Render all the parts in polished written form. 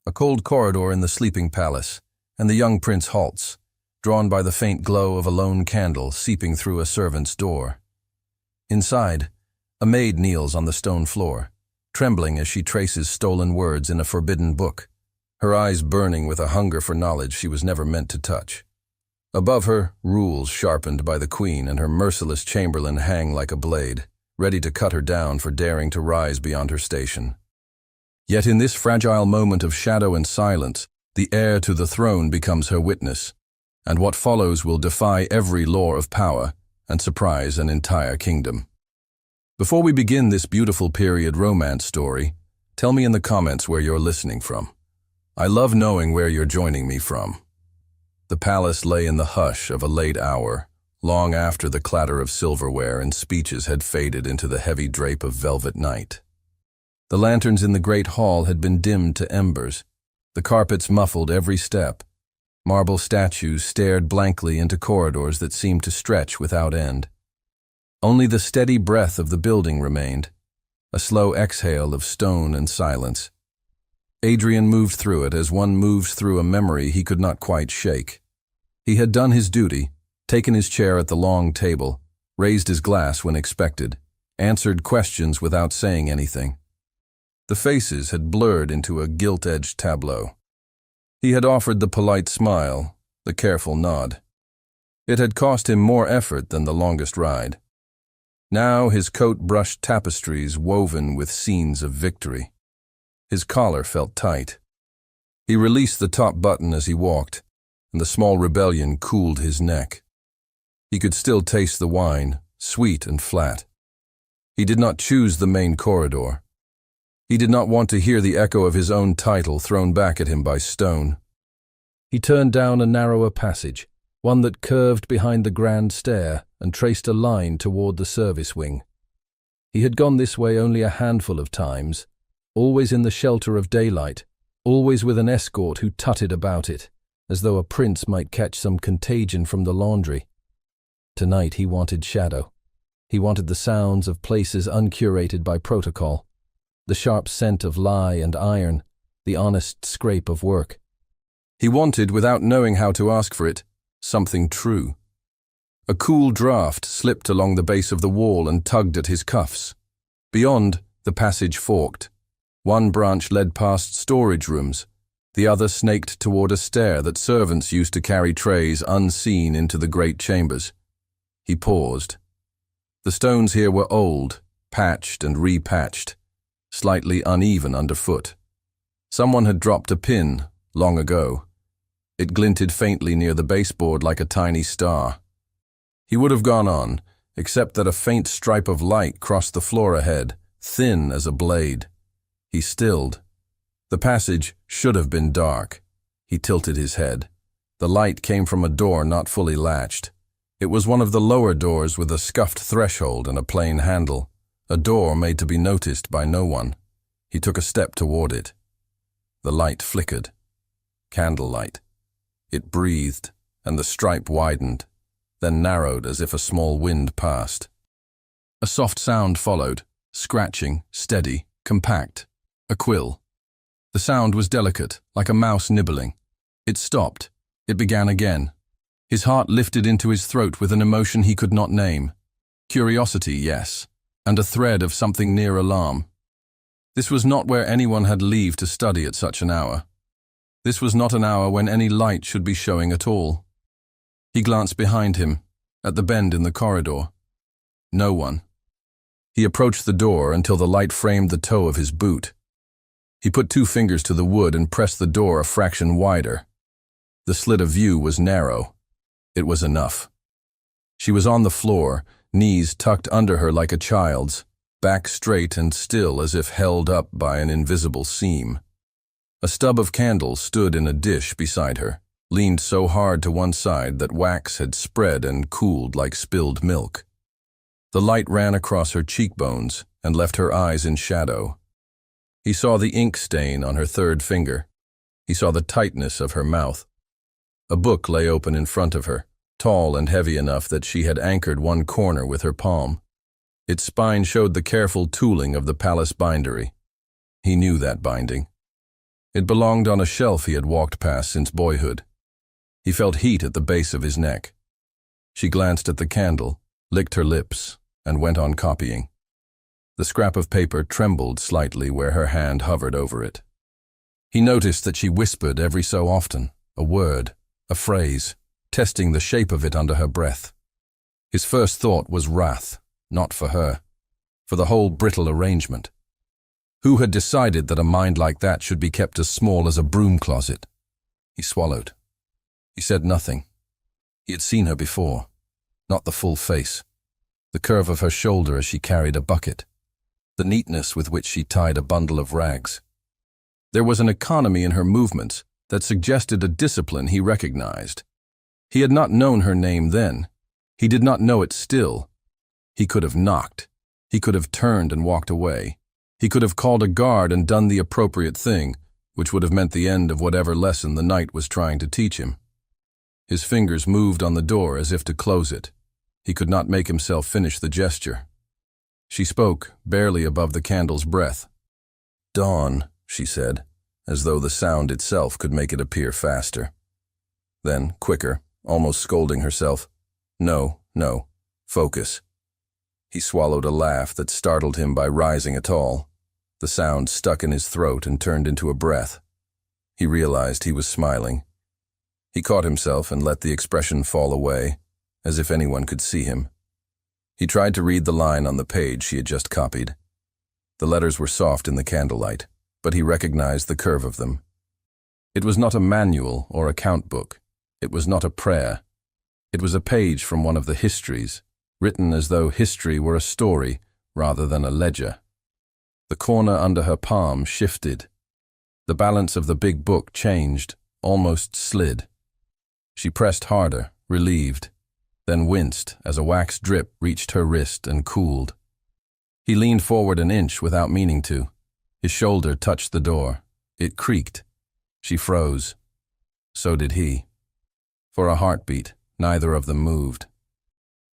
A cold corridor in the sleeping palace, and the young prince halts, drawn by the faint glow of a lone candle seeping through a servant's door. Inside, a maid kneels on the stone floor, trembling as she traces stolen words in a forbidden book, her eyes burning with a hunger for knowledge she was never meant to touch. Above her, rules sharpened by the queen and her merciless chamberlain hang like a blade, ready to cut her down for daring to rise beyond her station. Yet in this fragile moment of shadow and silence, the heir to the throne becomes her witness, and what follows will defy every law of power and surprise an entire kingdom. Before we begin this beautiful period romance story, tell me in the comments where you're listening from. I love knowing where you're joining me from. The palace lay in the hush of a late hour, long after the clatter of silverware and speeches had faded into the heavy drape of velvet night. The lanterns in the great hall had been dimmed to embers. The carpets muffled every step. Marble statues stared blankly into corridors that seemed to stretch without end. Only the steady breath of the building remained, a slow exhale of stone and silence. Adrian moved through it as one moves through a memory he could not quite shake. He had done his duty, taken his chair at the long table, raised his glass when expected, answered questions without saying anything. The faces had blurred into a gilt-edged tableau. He had offered the polite smile, the careful nod. It had cost him more effort than the longest ride. Now his coat brushed tapestries woven with scenes of victory. His collar felt tight. He released the top button as he walked, and the small rebellion cooled his neck. He could still taste the wine, sweet and flat. He did not choose the main corridor. He did not want to hear the echo of his own title thrown back at him by stone. He turned down a narrower passage, one that curved behind the grand stair and traced a line toward the service wing. He had gone this way only a handful of times, always in the shelter of daylight, always with an escort who tutted about it, as though a prince might catch some contagion from the laundry. Tonight he wanted shadow. He wanted the sounds of places uncurated by protocol, the sharp scent of lye and iron, the honest scrape of work. He wanted, without knowing how to ask for it, something true. A cool draught slipped along the base of the wall and tugged at his cuffs. Beyond, the passage forked. One branch led past storage rooms, the other snaked toward a stair that servants used to carry trays unseen into the great chambers. He paused. The stones here were old, patched and repatched, slightly uneven underfoot. Someone had dropped a pin, long ago. It glinted faintly near the baseboard like a tiny star. He would have gone on, except that a faint stripe of light crossed the floor ahead, thin as a blade. He stilled. The passage should have been dark. He tilted his head. The light came from a door not fully latched. It was one of the lower doors with a scuffed threshold and a plain handle, a door made to be noticed by no one. He took a step toward it. The light flickered. Candlelight. It breathed, and the stripe widened, then narrowed as if a small wind passed. A soft sound followed, scratching, steady, compact. A quill. The sound was delicate, like a mouse nibbling. It stopped. It began again. His heart lifted into his throat with an emotion he could not name. Curiosity, yes, and a thread of something near alarm. This was not where anyone had leave to study at such an hour. This was not an hour when any light should be showing at all. He glanced behind him, at the bend in the corridor. No one. He approached the door until the light framed the toe of his boot. He put 2 fingers to the wood and pressed the door a fraction wider. The slit of view was narrow. It was enough. She was on the floor, knees tucked under her like a child's, back straight and still as if held up by an invisible seam. A stub of candle stood in a dish beside her, leaned so hard to one side that wax had spread and cooled like spilled milk. The light ran across her cheekbones and left her eyes in shadow. He saw the ink stain on her 3rd finger. He saw the tightness of her mouth. A book lay open in front of her, tall and heavy enough that she had anchored one corner with her palm. Its spine showed the careful tooling of the palace bindery. He knew that binding. It belonged on a shelf he had walked past since boyhood. He felt heat at the base of his neck. She glanced at the candle, licked her lips, and went on copying. The scrap of paper trembled slightly where her hand hovered over it. He noticed that she whispered every so often, a word, a phrase, testing the shape of it under her breath. His first thought was wrath, not for her, for the whole brittle arrangement. Who had decided that a mind like that should be kept as small as a broom closet? He swallowed. He said nothing. He had seen her before, not the full face, the curve of her shoulder as she carried a bucket, the neatness with which she tied a bundle of rags. There was an economy in her movements that suggested a discipline he recognized. He had not known her name then. He did not know it still. He could have knocked. He could have turned and walked away. He could have called a guard and done the appropriate thing, which would have meant the end of whatever lesson the night was trying to teach him. His fingers moved on the door as if to close it. He could not make himself finish the gesture. She spoke, barely above the candle's breath. "Dawn," she said, as though the sound itself could make it appear faster. Then, quicker, almost scolding herself, "No, no, focus." He swallowed a laugh that startled him by rising at all. The sound stuck in his throat and turned into a breath. He realized he was smiling. He caught himself and let the expression fall away, as if anyone could see him. He tried to read the line on the page she had just copied. The letters were soft in the candlelight, but he recognized the curve of them. It was not a manual or account book. It was not a prayer. It was a page from one of the histories, written as though history were a story rather than a ledger. The corner under her palm shifted. The balance of the big book changed, almost slid. She pressed harder, relieved, then winced as a wax drip reached her wrist and cooled. He leaned forward an inch without meaning to. His shoulder touched the door. It creaked. She froze. So did he. For a heartbeat, neither of them moved.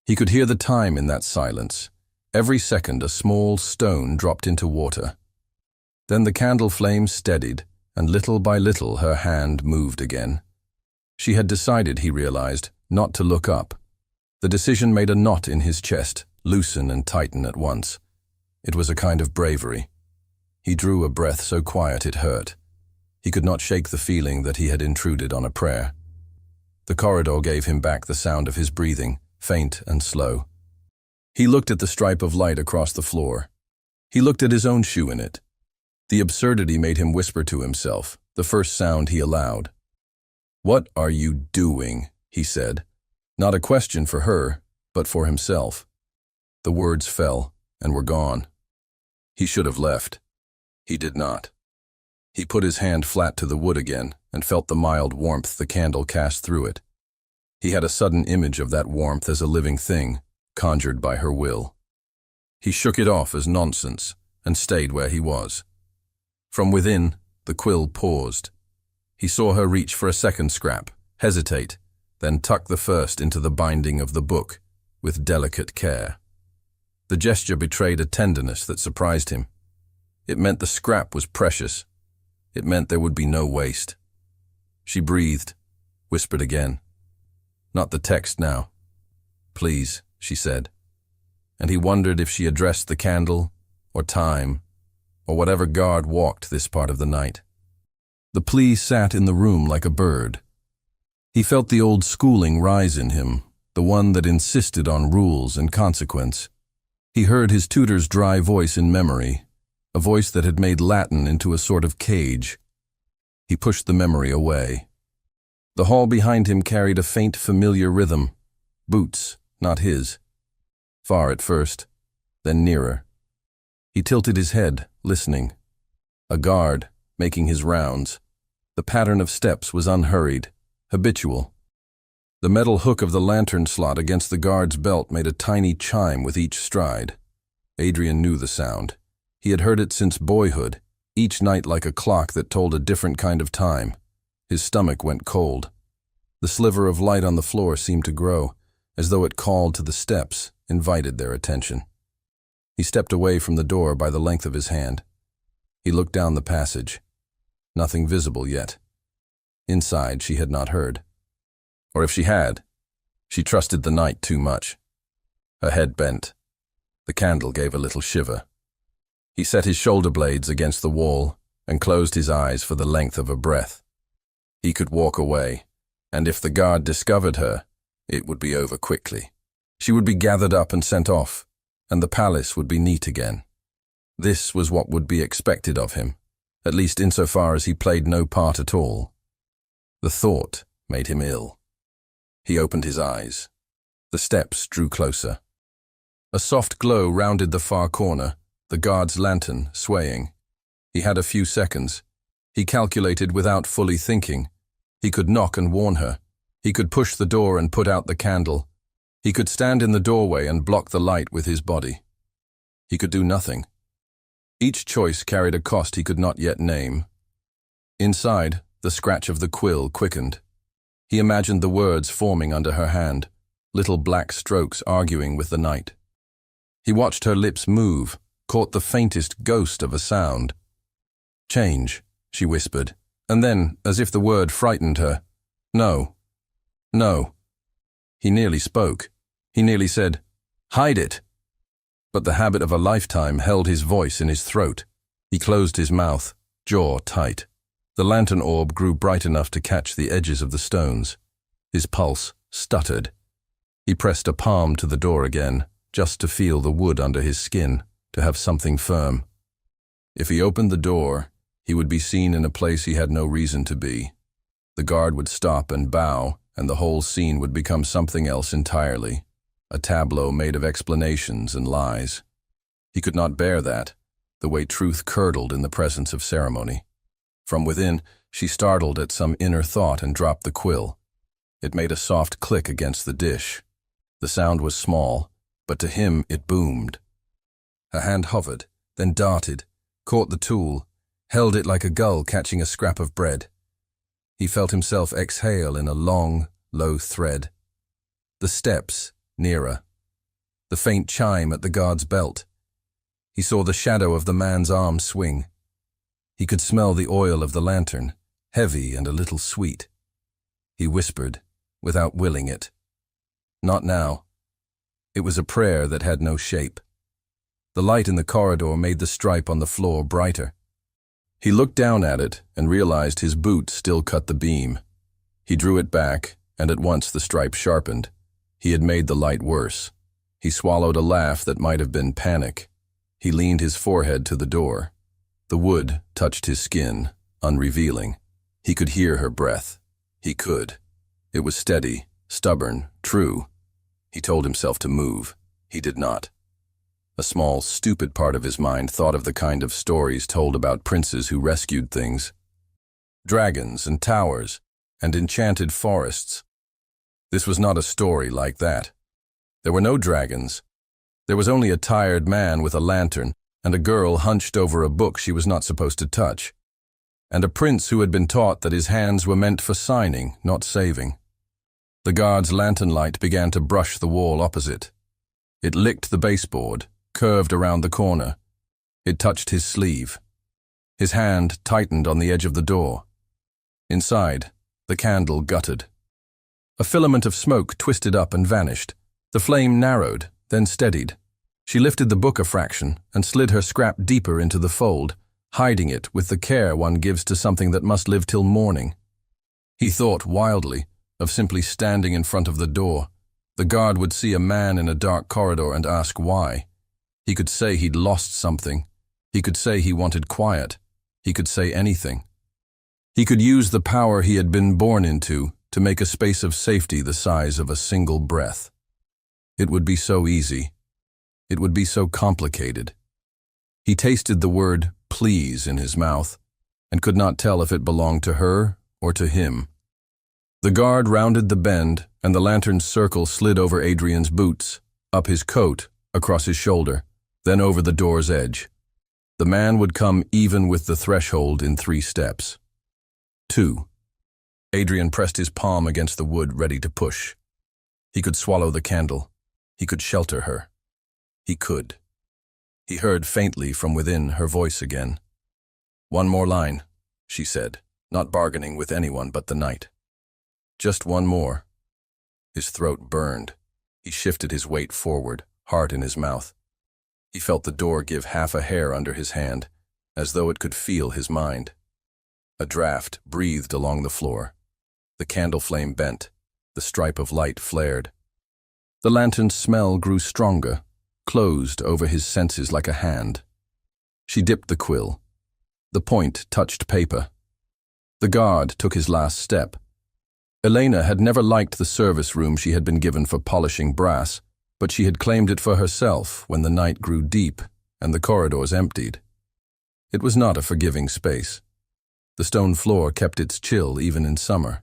He could hear the time in that silence. Every second a small stone dropped into water. Then the candle flame steadied, and little by little her hand moved again. She had decided, he realized, not to look up. The decision made a knot in his chest, loosen and tighten at once. It was a kind of bravery. He drew a breath so quiet it hurt. He could not shake the feeling that he had intruded on a prayer. The corridor gave him back the sound of his breathing, faint and slow. He looked at the stripe of light across the floor. He looked at his own shoe in it. The absurdity made him whisper to himself, the first sound he allowed. "What are you doing?" he said. Not a question for her, but for himself. The words fell and were gone. He should have left. He did not. He put his hand flat to the wood again and felt the mild warmth the candle cast through it. He had a sudden image of that warmth as a living thing, conjured by her will. He shook it off as nonsense and stayed where he was. From within, the quill paused. He saw her reach for a second scrap, hesitate, then tuck the first into the binding of the book, with delicate care. The gesture betrayed a tenderness that surprised him. It meant the scrap was precious. It meant there would be no waste. She breathed, whispered again. "Not the text now." "Please," she said. And he wondered if she addressed the candle, or time, or whatever guard walked this part of the night. The plea sat in the room like a bird. He felt the old schooling rise in him, the one that insisted on rules and consequence. He heard his tutor's dry voice in memory, a voice that had made Latin into a sort of cage. He pushed the memory away. The hall behind him carried a faint, familiar rhythm. Boots, not his. Far at first, then nearer. He tilted his head, listening. A guard, making his rounds. The pattern of steps was unhurried, habitual. The metal hook of the lantern slot against the guard's belt made a tiny chime with each stride. Adrian knew the sound. He had heard it since boyhood, each night like a clock that told a different kind of time. His stomach went cold. The sliver of light on the floor seemed to grow, as though it called to the steps, invited their attention. He stepped away from the door by the length of his hand. He looked down the passage. Nothing visible yet. Inside, she had not heard. Or if she had, she trusted the night too much. Her head bent. The candle gave a little shiver. He set his shoulder blades against the wall and closed his eyes for the length of a breath. He could walk away, and if the guard discovered her, it would be over quickly. She would be gathered up and sent off, and the palace would be neat again. This was what would be expected of him, at least insofar as he played no part at all. The thought made him ill. He opened his eyes. The steps drew closer. A soft glow rounded the far corner, the guard's lantern swaying. He had a few seconds. He calculated without fully thinking. He could knock and warn her. He could push the door and put out the candle. He could stand in the doorway and block the light with his body. He could do nothing. Each choice carried a cost he could not yet name. Inside, the scratch of the quill quickened. He imagined the words forming under her hand, little black strokes arguing with the night. He watched her lips move, caught the faintest ghost of a sound. "Change," she whispered, and then, as if the word frightened her, "No. No." He nearly spoke. He nearly said, "Hide it." But the habit of a lifetime held his voice in his throat. He closed his mouth, jaw tight. The lantern orb grew bright enough to catch the edges of the stones. His pulse stuttered. He pressed a palm to the door again, just to feel the wood under his skin, to have something firm. If he opened the door, he would be seen in a place he had no reason to be. The guard would stop and bow, and the whole scene would become something else entirely, a tableau made of explanations and lies. He could not bear that, the way truth curdled in the presence of ceremony. From within, she startled at some inner thought and dropped the quill. It made a soft click against the dish. The sound was small, but to him it boomed. Her hand hovered, then darted, caught the tool, held it like a gull catching a scrap of bread. He felt himself exhale in a long, low thread. The steps, nearer. The faint chime at the guard's belt. He saw the shadow of the man's arm swing. He could smell the oil of the lantern, heavy and a little sweet. He whispered, without willing it. Not now. It was a prayer that had no shape. The light in the corridor made the stripe on the floor brighter. He looked down at it and realized his boot still cut the beam. He drew it back, and at once the stripe sharpened. He had made the light worse. He swallowed a laugh that might have been panic. He leaned his forehead to the door. The wood touched his skin, unrevealing. He could hear her breath. He could. It was steady, stubborn, true. He told himself to move. He did not. A small, stupid part of his mind thought of the kind of stories told about princes who rescued things. Dragons and towers and enchanted forests. This was not a story like that. There were no dragons. There was only a tired man with a lantern and a girl hunched over a book she was not supposed to touch, and a prince who had been taught that his hands were meant for signing, not saving. The guard's lantern light began to brush the wall opposite. It licked the baseboard, curved around the corner. It touched his sleeve. His hand tightened on the edge of the door. Inside, the candle guttered. A filament of smoke twisted up and vanished. The flame narrowed, then steadied. She lifted the book a fraction and slid her scrap deeper into the fold, hiding it with the care one gives to something that must live till morning. He thought wildly of simply standing in front of the door. The guard would see a man in a dark corridor and ask why. He could say he'd lost something. He could say he wanted quiet. He could say anything. He could use the power he had been born into to make a space of safety the size of a single breath. It would be so easy. It would be so complicated. He tasted the word please in his mouth and could not tell if it belonged to her or to him. The guard rounded the bend and the lantern's circle slid over Adrian's boots, up his coat, across his shoulder, then over the door's edge. The man would come even with the threshold in 3 steps. 2. Adrian pressed his palm against the wood, ready to push. He could swallow the candle. He could shelter her. He could. He heard faintly from within her voice again. 1 more line. she said, not bargaining with anyone but the night. Just one more. His throat burned. He shifted his weight forward, heart in his mouth. He felt the door give half a hair under his hand, as though it could feel his mind. A draft breathed along the floor. The candle flame bent. The stripe of light flared. The lantern's smell grew stronger, closed over his senses like a hand. She dipped the quill. The point touched paper. The guard took his last step. Elena had never liked the service room she had been given for polishing brass, but she had claimed it for herself when the night grew deep and the corridors emptied. It was not a forgiving space. The stone floor kept its chill even in summer.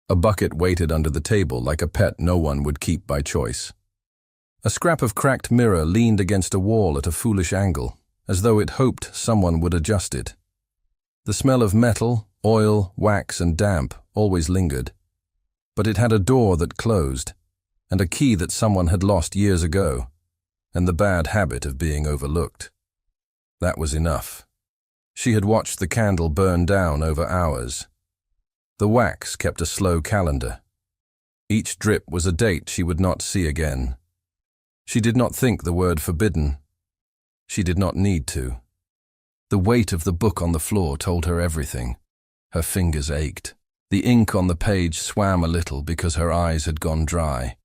A bucket waited under the table like a pet no one would keep by choice. A scrap of cracked mirror leaned against a wall at a foolish angle, as though it hoped someone would adjust it. The smell of metal, oil, wax, and damp always lingered. But it had a door that closed, and a key that someone had lost years ago, and the bad habit of being overlooked. That was enough. She had watched the candle burn down over hours. The wax kept a slow calendar. Each drip was a date she would not see again. She did not think the word forbidden. She did not need to. The weight of the book on the floor told her everything. Her fingers ached. The ink on the page swam a little because her eyes had gone dry.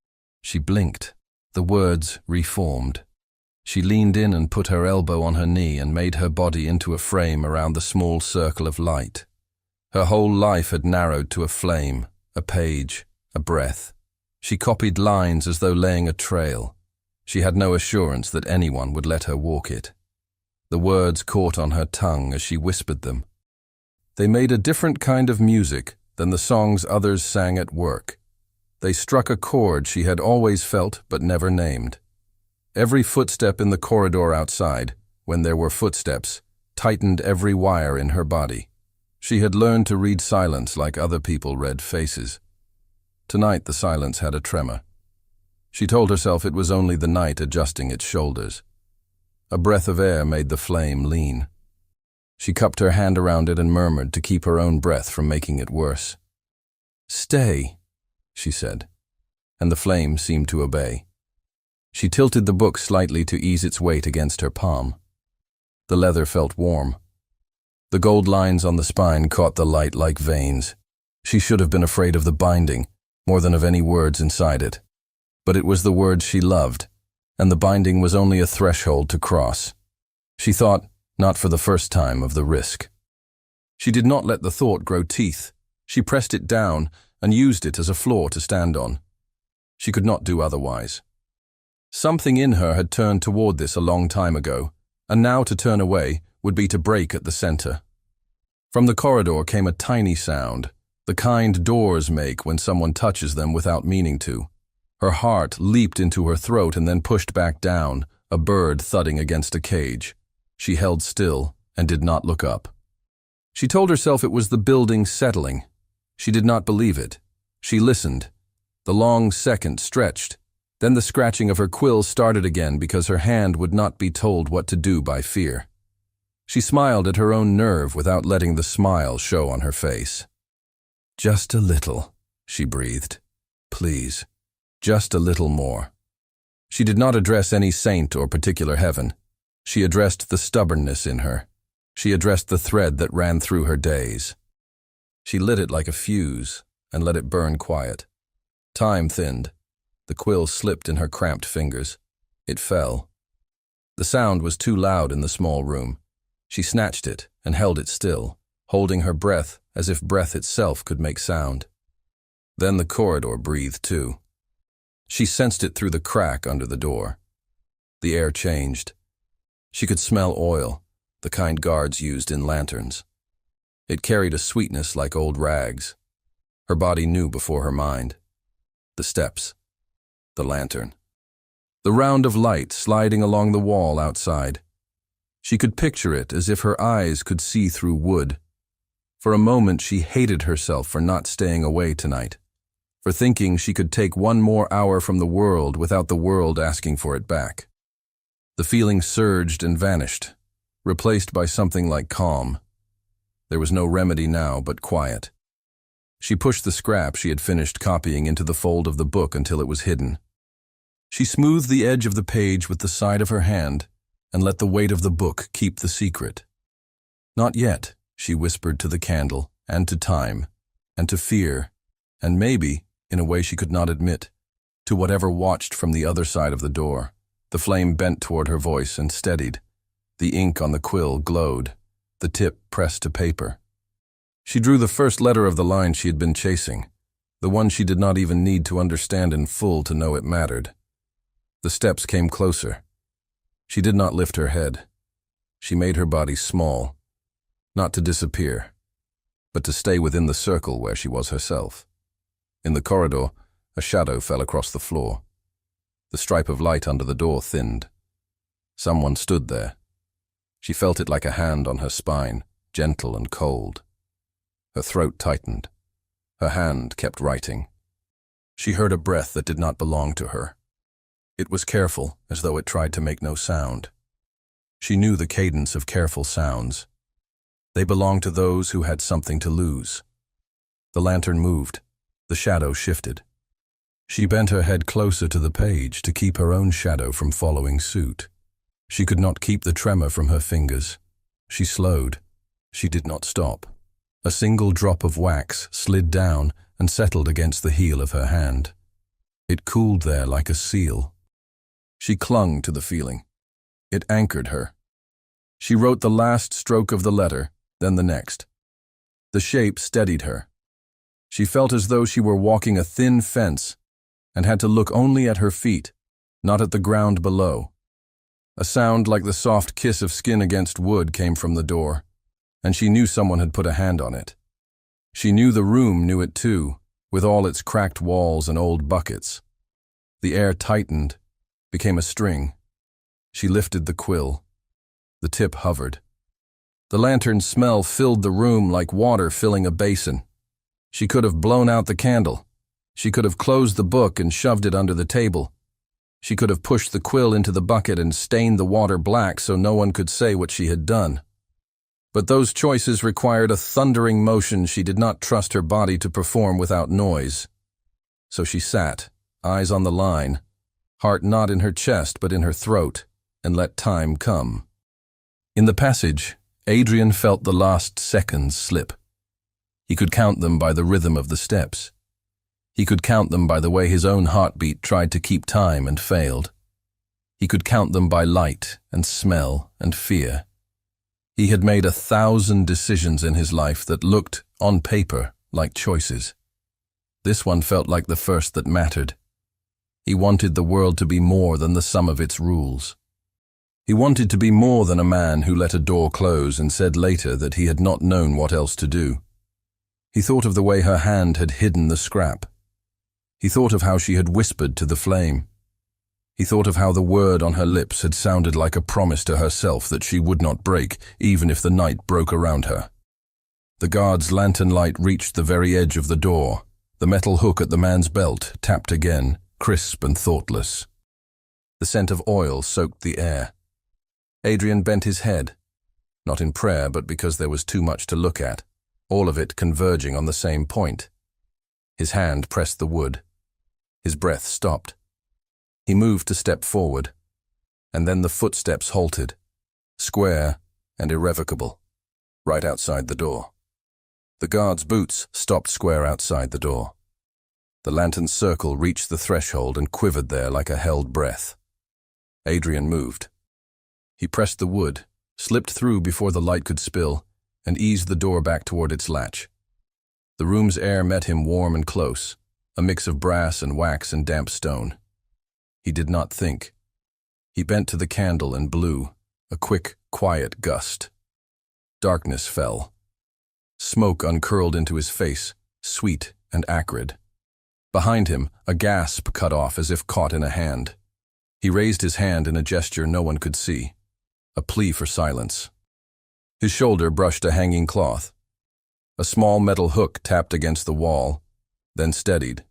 She blinked. The words reformed. She leaned in and put her elbow on her knee and made her body into a frame around the small circle of light. Her whole life had narrowed to a flame, a page, a breath. She copied lines as though laying a trail. She had no assurance that anyone would let her walk it. The words caught on her tongue as she whispered them. They made a different kind of music than the songs others sang at work. They struck a chord she had always felt but never named. Every footstep in the corridor outside, when there were footsteps, tightened every wire in her body. She had learned to read silence like other people read faces. Tonight the silence had a tremor. She told herself it was only the night adjusting its shoulders. A breath of air made the flame lean. She cupped her hand around it and murmured to keep her own breath from making it worse. "Stay," she said, and the flame seemed to obey. She tilted the book slightly to ease its weight against her palm. The leather felt warm. The gold lines on the spine caught the light like veins. She should have been afraid of the binding, more than of any words inside it. But it was the words she loved, and the binding was only a threshold to cross. She thought, not for the first time, of the risk. She did not let the thought grow teeth. She pressed it down and used it as a floor to stand on. She could not do otherwise. Something in her had turned toward this a long time ago, and now to turn away would be to break at the center. From the corridor came a tiny sound, the kind doors make when someone touches them without meaning to. Her heart leaped into her throat and then pushed back down, a bird thudding against a cage. She held still and did not look up. She told herself it was the building settling. She did not believe it. She listened. The long second stretched. Then the scratching of her quill started again because her hand would not be told what to do by fear. She smiled at her own nerve without letting the smile show on her face. "Just a little," she breathed. "Please, just a little more." She did not address any saint or particular heaven. She addressed the stubbornness in her. She addressed the thread that ran through her days. She lit it like a fuse and let it burn quiet. Time thinned. The quill slipped in her cramped fingers. It fell. The sound was too loud in the small room. She snatched it and held it still, holding her breath as if breath itself could make sound. Then the corridor breathed too. She sensed it through the crack under the door. The air changed. She could smell oil, the kind guards used in lanterns. It carried a sweetness like old rags. Her body knew before her mind. The steps. The lantern. The round of light sliding along the wall outside. She could picture it as if her eyes could see through wood. For a moment she hated herself for not staying away tonight, for thinking she could take one more hour from the world without the world asking for it back. The feeling surged and vanished, replaced by something like calm. There was no remedy now but quiet. She pushed the scrap she had finished copying into the fold of the book until it was hidden. She smoothed the edge of the page with the side of her hand and let the weight of the book keep the secret. "Not yet," she whispered to the candle, and to time, and to fear, and maybe, in a way she could not admit, to whatever watched from the other side of the door. The flame bent toward her voice and steadied. The ink on the quill glowed, the tip pressed to paper. She drew the first letter of the line she had been chasing, the one she did not even need to understand in full to know it mattered. The steps came closer. She did not lift her head. She made her body small, not to disappear, but to stay within the circle where she was herself. In the corridor, a shadow fell across the floor. The stripe of light under the door thinned. Someone stood there. She felt it like a hand on her spine, gentle and cold. Her throat tightened. Her hand kept writing. She heard a breath that did not belong to her. It was careful, as though it tried to make no sound. She knew the cadence of careful sounds. They belonged to those who had something to lose. The lantern moved. The shadow shifted. She bent her head closer to the page to keep her own shadow from following suit. She could not keep the tremor from her fingers. She slowed. She did not stop. A single drop of wax slid down and settled against the heel of her hand. It cooled there like a seal. She clung to the feeling. It anchored her. She wrote the last stroke of the letter, then the next. The shape steadied her. She felt as though she were walking a thin fence and had to look only at her feet, not at the ground below. A sound like the soft kiss of skin against wood came from the door, and she knew someone had put a hand on it. She knew the room knew it too, with all its cracked walls and old buckets. The air tightened, became a string. She lifted the quill. The tip hovered. The lantern's smell filled the room like water filling a basin. She could have blown out the candle. She could have closed the book and shoved it under the table. She could have pushed the quill into the bucket and stained the water black so no one could say what she had done. But those choices required a thundering motion she did not trust her body to perform without noise. So she sat, eyes on the line, heart not in her chest but in her throat, and let time come. In the passage, Adrian felt the last seconds slip. He could count them by the rhythm of the steps. He could count them by the way his own heartbeat tried to keep time and failed. He could count them by light and smell and fear. He had made 1,000 decisions in his life that looked, on paper, like choices. This one felt like the first that mattered. He wanted the world to be more than the sum of its rules. He wanted to be more than a man who let a door close and said later that he had not known what else to do. He thought of the way her hand had hidden the scrap. He thought of how she had whispered to the flame. He thought of how the word on her lips had sounded like a promise to herself that she would not break, even if the night broke around her. The guard's lantern light reached the very edge of the door. The metal hook at the man's belt tapped again, crisp and thoughtless. The scent of oil soaked the air. Adrian bent his head, not in prayer but because there was too much to look at, all of it converging on the same point. His hand pressed the wood. His breath stopped. He moved to step forward, and then the footsteps halted, square and irrevocable, right outside the door. The guard's boots stopped square outside the door. The lantern's circle reached the threshold and quivered there like a held breath. Adrian moved. He pressed the wood, slipped through before the light could spill, and eased the door back toward its latch. The room's air met him warm and close, a mix of brass and wax and damp stone. He did not think. He bent to the candle and blew, a quick, quiet gust. Darkness fell. Smoke uncurled into his face, sweet and acrid. Behind him, a gasp cut off as if caught in a hand. He raised his hand in a gesture no one could see, a plea for silence. His shoulder brushed a hanging cloth. A small metal hook tapped against the wall, then steadied.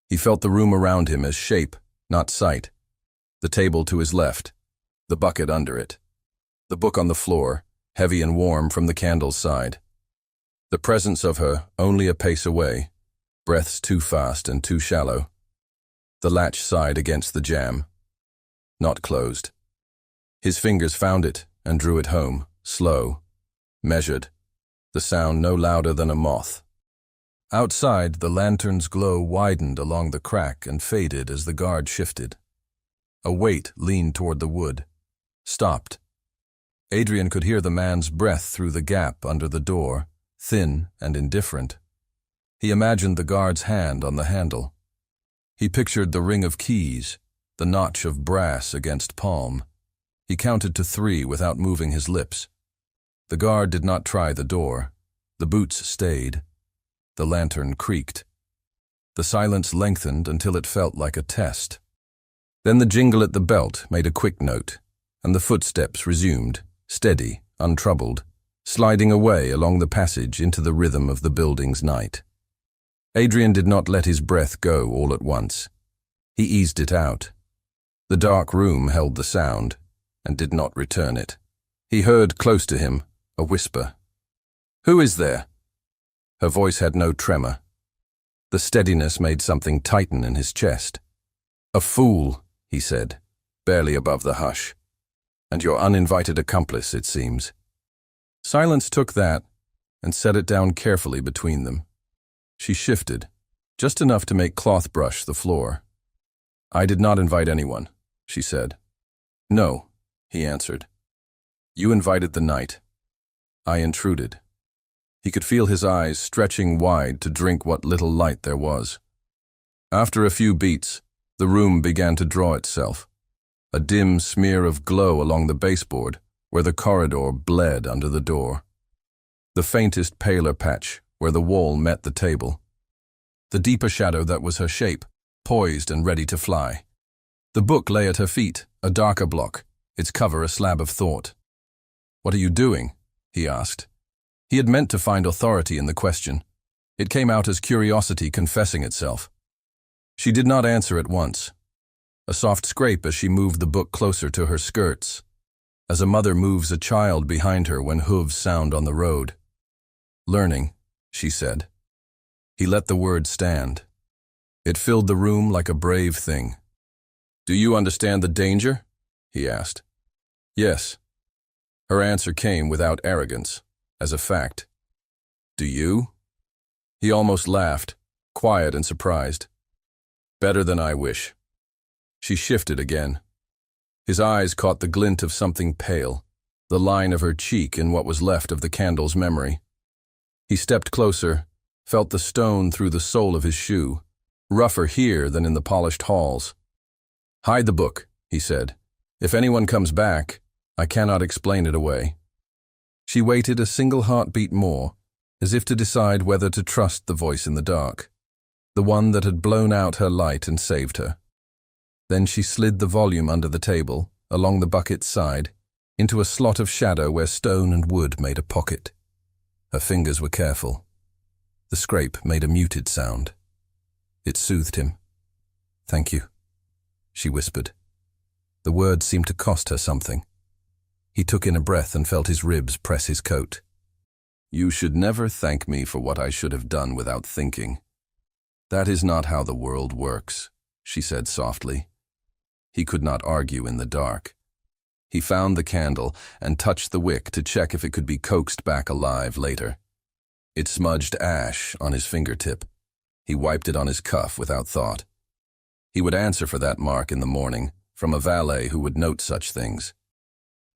He felt the room around him as shape, not sight. The table to his left, the bucket under it. The book on the floor, heavy and warm from the candle's side. The presence of her only a pace away, breaths too fast and too shallow. The latch sighed against the jamb. Not closed. His fingers found it and drew it home, slow, measured, the sound no louder than a moth. Outside, the lantern's glow widened along the crack and faded as the guard shifted. A weight leaned toward the wood, stopped. Adrian could hear the man's breath through the gap under the door, thin and indifferent. He imagined the guard's hand on the handle. He pictured the ring of keys, the notch of brass against palm. He counted to 3 without moving his lips. The guard did not try the door. The boots stayed. The lantern creaked. The silence lengthened until it felt like a test. Then the jingle at the belt made a quick note, and the footsteps resumed, steady, untroubled, sliding away along the passage into the rhythm of the building's night. Adrian did not let his breath go all at once. He eased it out. The dark room held the sound, and did not return it. He heard close to him a whisper. "Who is there?" Her voice had no tremor. The steadiness made something tighten in his chest. "A fool," he said, barely above the hush. "And your uninvited accomplice, it seems." Silence took that and set it down carefully between them. She shifted, just enough to make cloth brush the floor. "I did not invite anyone," she said. "No," he answered. "You invited the night. I intruded." He could feel his eyes stretching wide to drink what little light there was. After a few beats, the room began to draw itself, a dim smear of glow along the baseboard where the corridor bled under the door. The faintest paler patch where the wall met the table. The deeper shadow that was her shape, poised and ready to fly. The book lay at her feet, a darker block, its cover a slab of thought. "What are you doing?" he asked. He had meant to find authority in the question. It came out as curiosity confessing itself. She did not answer at once. A soft scrape as she moved the book closer to her skirts, as a mother moves a child behind her when hooves sound on the road. "Learning," she said. He let the word stand. It filled the room like a brave thing. "Do you understand the danger?" he asked. "Yes." Her answer came without arrogance, as a fact. "Do you?" He almost laughed, quiet and surprised. "Better than I wish." She shifted again. His eyes caught the glint of something pale, the line of her cheek in what was left of the candle's memory. He stepped closer, felt the stone through the sole of his shoe, rougher here than in the polished halls. "Hide the book," he said. "If anyone comes back, I cannot explain it away." She waited a single heartbeat more, as if to decide whether to trust the voice in the dark, the one that had blown out her light and saved her. Then she slid the volume under the table, along the bucket's side, into a slot of shadow where stone and wood made a pocket. Her fingers were careful. The scrape made a muted sound. It soothed him. "Thank you," she whispered. The words seemed to cost her something. He took in a breath and felt his ribs press his coat. "You should never thank me for what I should have done without thinking. That is not how the world works," she said softly. He could not argue in the dark. He found the candle and touched the wick to check if it could be coaxed back alive later. It smudged ash on his fingertip. He wiped it on his cuff without thought. He would answer for that mark in the morning, from a valet who would note such things.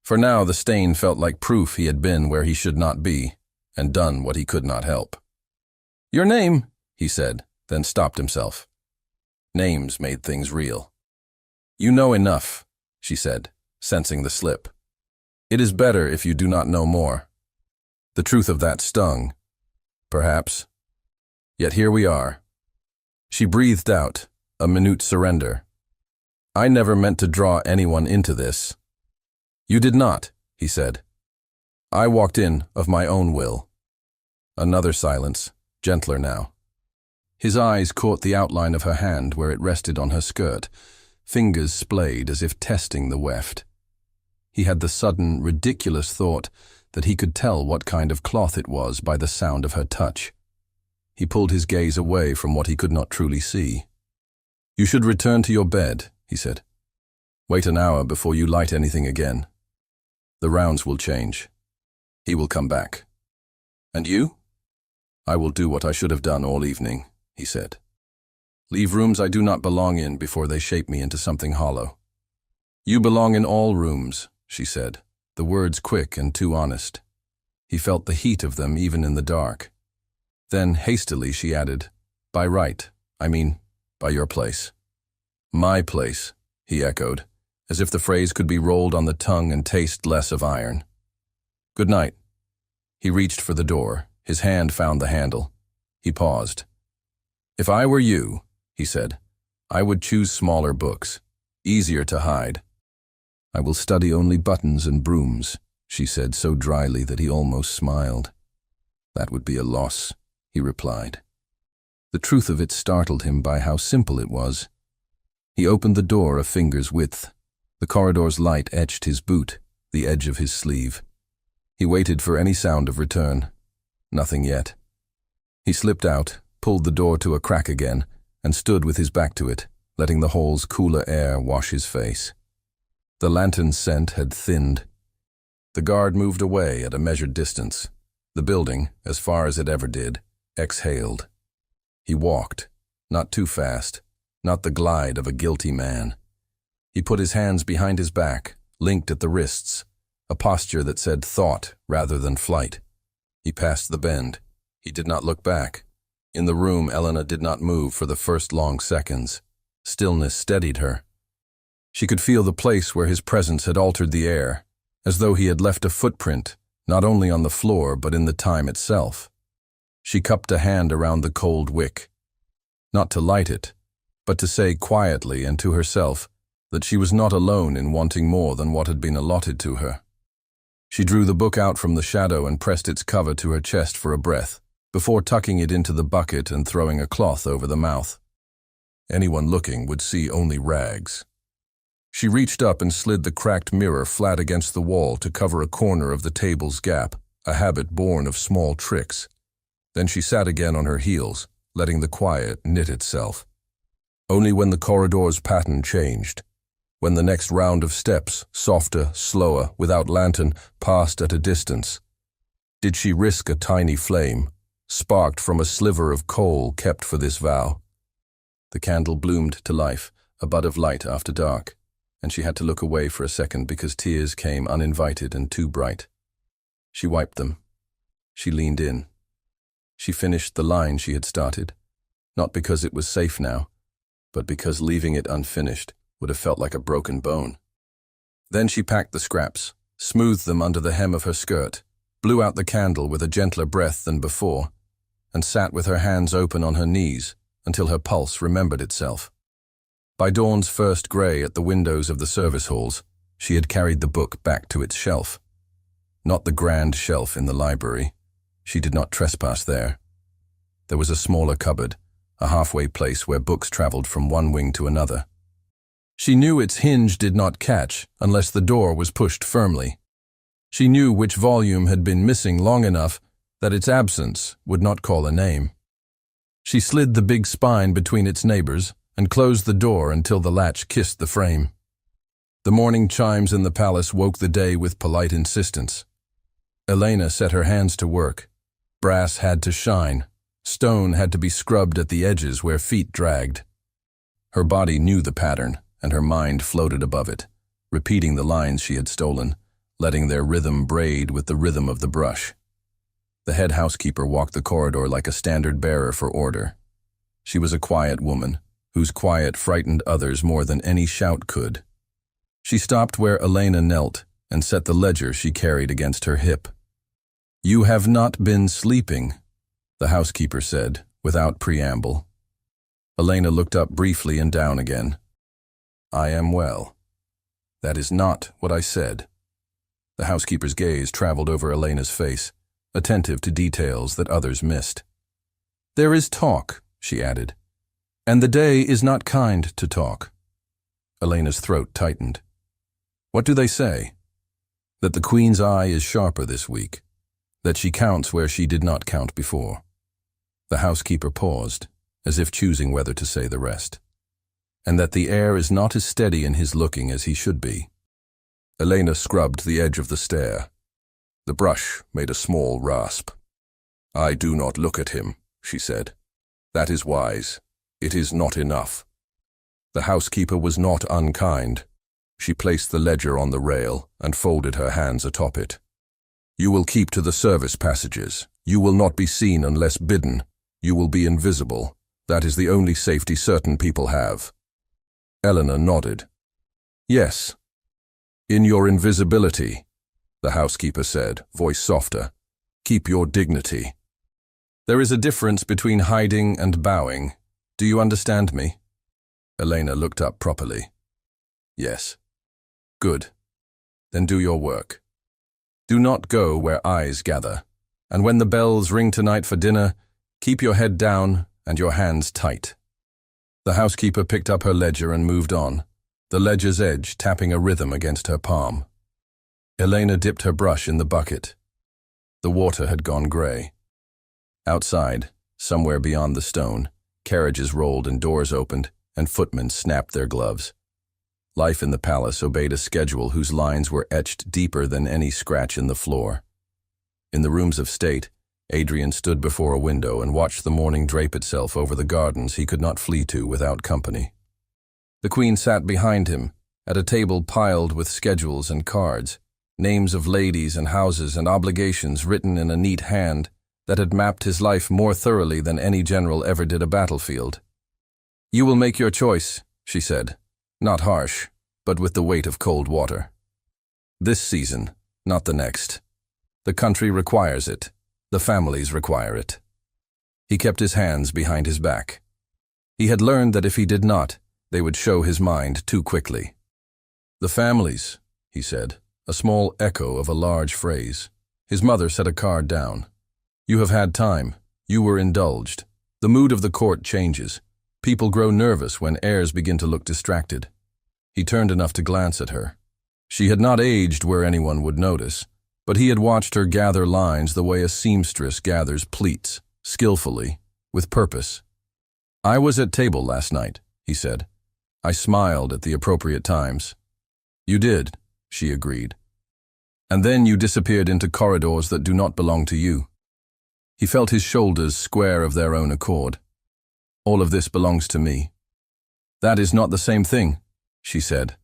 For now, the stain felt like proof he had been where he should not be, and done what he could not help. "Your name," he said, then stopped himself. Names made things real. "You know enough," she said, sensing the slip. "It is better if you do not know more." The truth of that stung. Perhaps. Yet here we are. She breathed out, a minute surrender. "I never meant to draw anyone into this." "You did not," he said. "I walked in of my own will." Another silence, gentler now. His eyes caught the outline of her hand where it rested on her skirt, fingers splayed as if testing the weft. He had the sudden, ridiculous thought that he could tell what kind of cloth it was by the sound of her touch. He pulled his gaze away from what he could not truly see. "You should return to your bed," he said. "Wait an hour before you light anything again. The rounds will change. He will come back. And you?" "I will do what I should have done all evening," he said. "Leave rooms I do not belong in before they shape me into something hollow." "You belong in all rooms," she said, the words quick and too honest. He felt the heat of them even in the dark. Then, hastily, she added, "By right, I mean, by your place." "My place," he echoed, as if the phrase could be rolled on the tongue and taste less of iron. "Good night." He reached for the door. His hand found the handle. He paused. "If I were you," he said, "I would choose smaller books, easier to hide." "I will study only buttons and brooms," she said so dryly that he almost smiled. "That would be a loss," he replied. The truth of it startled him by how simple it was. He opened the door a finger's width. The corridor's light etched his boot, the edge of his sleeve. He waited for any sound of return. Nothing yet. He slipped out, pulled the door to a crack again, and stood with his back to it, letting the hall's cooler air wash his face. The lantern's scent had thinned. The guard moved away at a measured distance. The building, as far as it ever did, exhaled. He walked, not too fast, not the glide of a guilty man. He put his hands behind his back, linked at the wrists, a posture that said thought rather than flight. He passed the bend. He did not look back. In the room, Elena did not move for the first long seconds. Stillness steadied her. She could feel the place where his presence had altered the air, as though he had left a footprint, not only on the floor but in the time itself. She cupped a hand around the cold wick, not to light it, but to say quietly and to herself that she was not alone in wanting more than what had been allotted to her. She drew the book out from the shadow and pressed its cover to her chest for a breath, before tucking it into the bucket and throwing a cloth over the mouth. Anyone looking would see only rags. She reached up and slid the cracked mirror flat against the wall to cover a corner of the table's gap, a habit born of small tricks. Then she sat again on her heels, letting the quiet knit itself. Only when the corridor's pattern changed, when the next round of steps, softer, slower, without lantern, passed at a distance, did she risk a tiny flame, sparked from a sliver of coal kept for this vow. The candle bloomed to life, a bud of light after dark, and she had to look away for a second because tears came uninvited and too bright. She wiped them. She leaned in. She finished the line she had started, not because it was safe now, but because leaving it unfinished would have felt like a broken bone. Then she packed the scraps, smoothed them under the hem of her skirt, blew out the candle with a gentler breath than before, and sat with her hands open on her knees until her pulse remembered itself. By dawn's first grey at the windows of the service halls, she had carried the book back to its shelf. Not the grand shelf in the library. She did not trespass there. There was a smaller cupboard, a halfway place where books traveled from one wing to another. She knew its hinge did not catch unless the door was pushed firmly. She knew which volume had been missing long enough that its absence would not call a name. She slid the big spine between its neighbors and closed the door until the latch kissed the frame. The morning chimes in the palace woke the day with polite insistence. Elena set her hands to work. Brass had to shine. Stone had to be scrubbed at the edges where feet dragged. Her body knew the pattern, and her mind floated above it, repeating the lines she had stolen, letting their rhythm braid with the rhythm of the brush. The head housekeeper walked the corridor like a standard bearer for order. She was a quiet woman, whose quiet frightened others more than any shout could. She stopped where Elena knelt and set the ledger she carried against her hip. "You have not been sleeping," the housekeeper said, without preamble. Elena looked up briefly and down again. "I am well." "That is not what I said." The housekeeper's gaze traveled over Elena's face, attentive to details that others missed. "There is talk," she added, "and the day is not kind to talk." Elena's throat tightened. "What do they say?" that the Queen's eye is sharper this week, that she counts where she did not count before. The housekeeper paused, as if choosing whether to say the rest. And that the air is not as steady in his looking as he should be. Elena scrubbed the edge of the stair. The brush made a small rasp. "I do not look at him," she said. "That is wise. It is not enough." The housekeeper was not unkind. She placed the ledger on the rail and folded her hands atop it. "You will keep to the service passages. You will not be seen unless bidden. You will be invisible. That is the only safety certain people have." Eleanor nodded. "Yes. In your invisibility," the housekeeper said, voice softer, "keep your dignity." "There is a difference between hiding and bowing. Do you understand me?" Elena looked up properly. "Yes." "Good. Then do your work. Do not go where eyes gather, and when the bells ring tonight for dinner, keep your head down and your hands tight." The housekeeper picked up her ledger and moved on, the ledger's edge tapping a rhythm against her palm. Elena dipped her brush in the bucket. The water had gone grey. Outside, somewhere beyond the stone, carriages rolled and doors opened, and footmen snapped their gloves. Life in the palace obeyed a schedule whose lines were etched deeper than any scratch in the floor. In the rooms of state, Adrian stood before a window and watched the morning drape itself over the gardens he could not flee to without company. The Queen sat behind him, at a table piled with schedules and cards, names of ladies and houses and obligations written in a neat hand that had mapped his life more thoroughly than any general ever did a battlefield. "You will make your choice," she said, not harsh, but with the weight of cold water. "This season, not the next. The country requires it. The families require it." He kept his hands behind his back. He had learned that if he did not, they would show his mind too quickly. "The families," he said, a small echo of a large phrase. His mother set a card down. "You have had time. You were indulged. The mood of the court changes. People grow nervous when heirs begin to look distracted." He turned enough to glance at her. She had not aged where anyone would notice, but he had watched her gather lines the way a seamstress gathers pleats, skillfully, with purpose. "I was at table last night," he said. "I smiled at the appropriate times." "You did," she agreed. "And then you disappeared into corridors that do not belong to you." He felt his shoulders square of their own accord. "All of this belongs to me." "That is not the same thing," she said,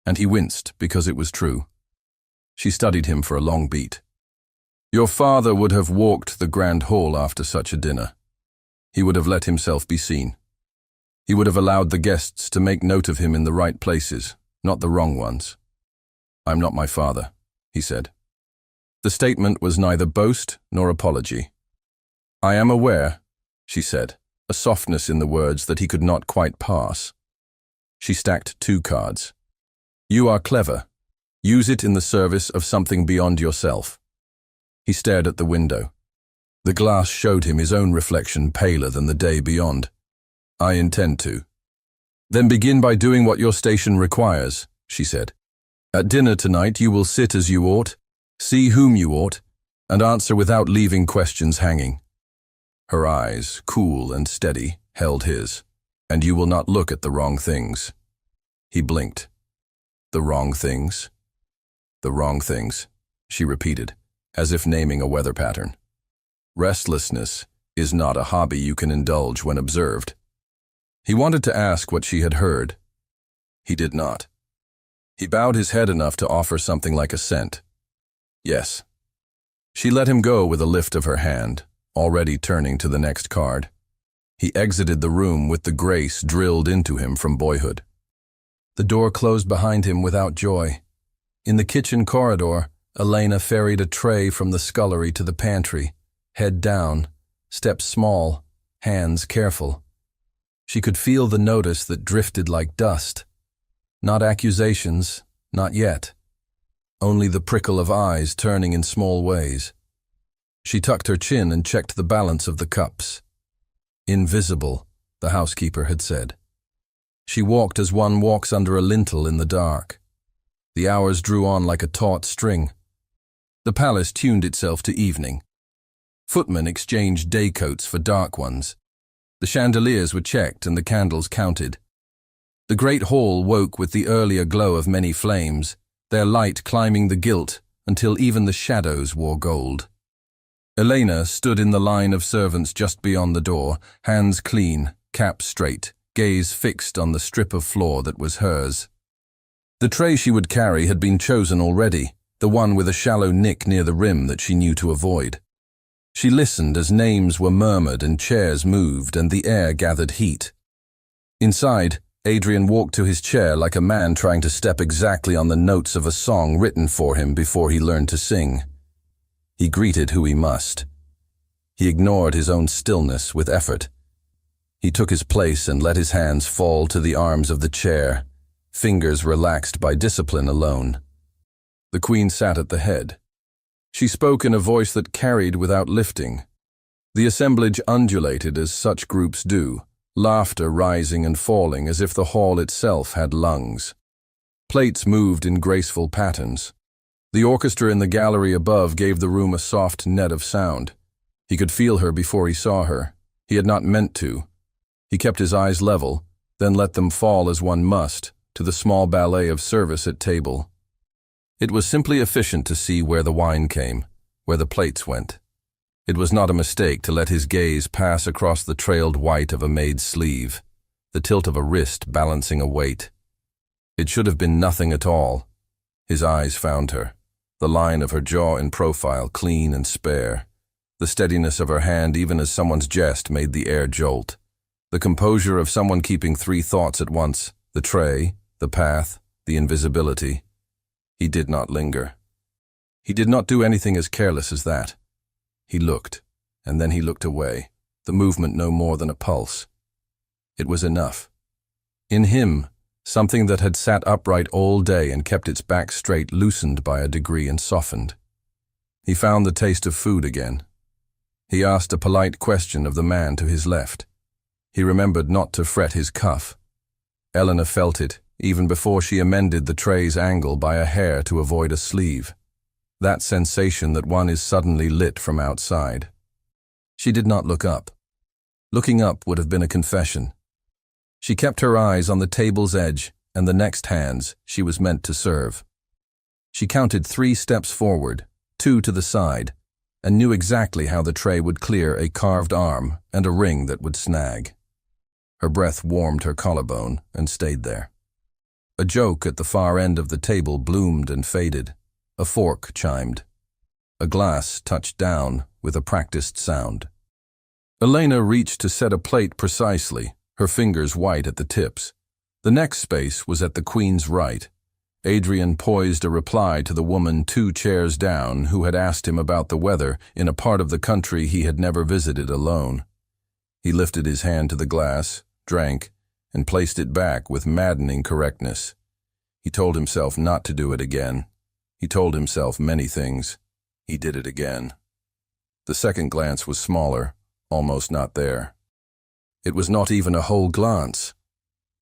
and he winced because it was true. She studied him for a long beat. "Your father would have walked the grand hall after such a dinner. He would have let himself be seen. He would have allowed the guests to make note of him in the right places, not the wrong ones." "I'm not my father," he said. The statement was neither boast nor apology. "I am aware," she said, a softness in the words that he could not quite pass. She stacked 2 cards. "You are clever. Use it in the service of something beyond yourself." He stared at the window. The glass showed him his own reflection paler than the day beyond. "I intend to." "Then begin by doing what your station requires," she said. "At dinner tonight you will sit as you ought, see whom you ought, and answer without leaving questions hanging." Her eyes, cool and steady, held his. "And you will not look at the wrong things." He blinked. "The wrong things?" "The wrong things," she repeated, as if naming a weather pattern. "Restlessness is not a hobby you can indulge when observed." He wanted to ask what she had heard. He did not. He bowed his head enough to offer something like assent. "Yes." She let him go with a lift of her hand, already turning to the next card. He exited the room with the grace drilled into him from boyhood. The door closed behind him without joy. In the kitchen corridor, Elena ferried a tray from the scullery to the pantry, head down, steps small, hands careful. She could feel the notice that drifted like dust. Not accusations, not yet. Only the prickle of eyes turning in small ways. She tucked her chin and checked the balance of the cups. "Invisible," the housekeeper had said. She walked as one walks under a lintel in the dark. The hours drew on like a taut string. The palace tuned itself to evening. Footmen exchanged day coats for dark ones. The chandeliers were checked and the candles counted. The great hall woke with the earlier glow of many flames, their light climbing the gilt until even the shadows wore gold. Elena stood in the line of servants just beyond the door, hands clean, cap straight, gaze fixed on the strip of floor that was hers. The tray she would carry had been chosen already, the one with a shallow nick near the rim that she knew to avoid. She listened as names were murmured and chairs moved and the air gathered heat. Inside, Adrian walked to his chair like a man trying to step exactly on the notes of a song written for him before he learned to sing. He greeted who he must. He ignored his own stillness with effort. He took his place and let his hands fall to the arms of the chair, fingers relaxed by discipline alone. The queen sat at the head. She spoke in a voice that carried without lifting. The assemblage undulated as such groups do, laughter rising and falling as if the hall itself had lungs. Plates moved in graceful patterns. The orchestra in the gallery above gave the room a soft net of sound. He could feel her before he saw her. He had not meant to. He kept his eyes level, then let them fall as one must, to the small ballet of service at table. It was simply efficient to see where the wine came, where the plates went. It was not a mistake to let his gaze pass across the trailed white of a maid's sleeve, the tilt of a wrist balancing a weight. It should have been nothing at all. His eyes found her, the line of her jaw in profile clean and spare, the steadiness of her hand even as someone's jest made the air jolt, the composure of someone keeping three thoughts at once, the tray, the path, the invisibility. He did not linger. He did not do anything as careless as that. He looked, and then he looked away, the movement no more than a pulse. It was enough. In him, something that had sat upright all day and kept its back straight loosened by a degree and softened. He found the taste of food again. He asked a polite question of the man to his left. He remembered not to fret his cuff. Elena felt it, even before she amended the tray's angle by a hair to avoid a sleeve. That sensation that one is suddenly lit from outside. She did not look up. Looking up would have been a confession. She kept her eyes on the table's edge and the next hands she was meant to serve. She counted 3 steps forward, 2 to the side, and knew exactly how the tray would clear a carved arm and a ring that would snag. Her breath warmed her collarbone and stayed there. A joke at the far end of the table bloomed and faded. A fork chimed. A glass touched down with a practiced sound. Elena reached to set a plate precisely, her fingers white at the tips. The next space was at the queen's right. Adrian poised a reply to the woman 2 chairs down who had asked him about the weather in a part of the country he had never visited alone. He lifted his hand to the glass, drank, and placed it back with maddening correctness. He told himself not to do it again. He told himself many things. He did it again. The second glance was smaller, almost not there. It was not even a whole glance.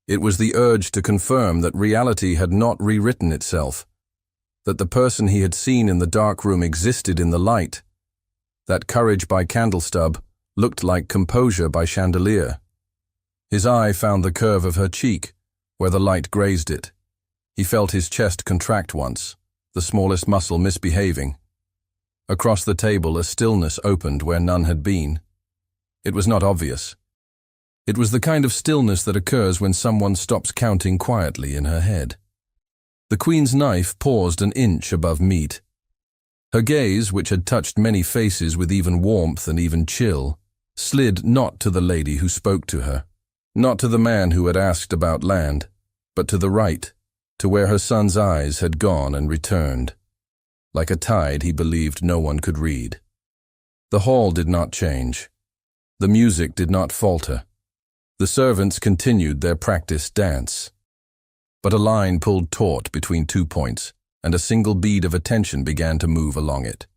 It was the urge to confirm that reality had not rewritten itself, that the person he had seen in the dark room existed in the light, that courage by candlestub looked like composure by chandelier. His eye found the curve of her cheek, where the light grazed it. He felt his chest contract once, the smallest muscle misbehaving. Across the table, a stillness opened where none had been. It was not obvious. It was the kind of stillness that occurs when someone stops counting quietly in her head. The queen's knife paused an inch above meat. Her gaze, which had touched many faces with even warmth and even chill, slid not to the lady who spoke to her, not to the man who had asked about land, but to the right, to where her son's eyes had gone and returned. Like a tide he believed no one could read. The hall did not change. The music did not falter. The servants continued their practiced dance. But a line pulled taut between 2 points, and a single bead of attention began to move along it.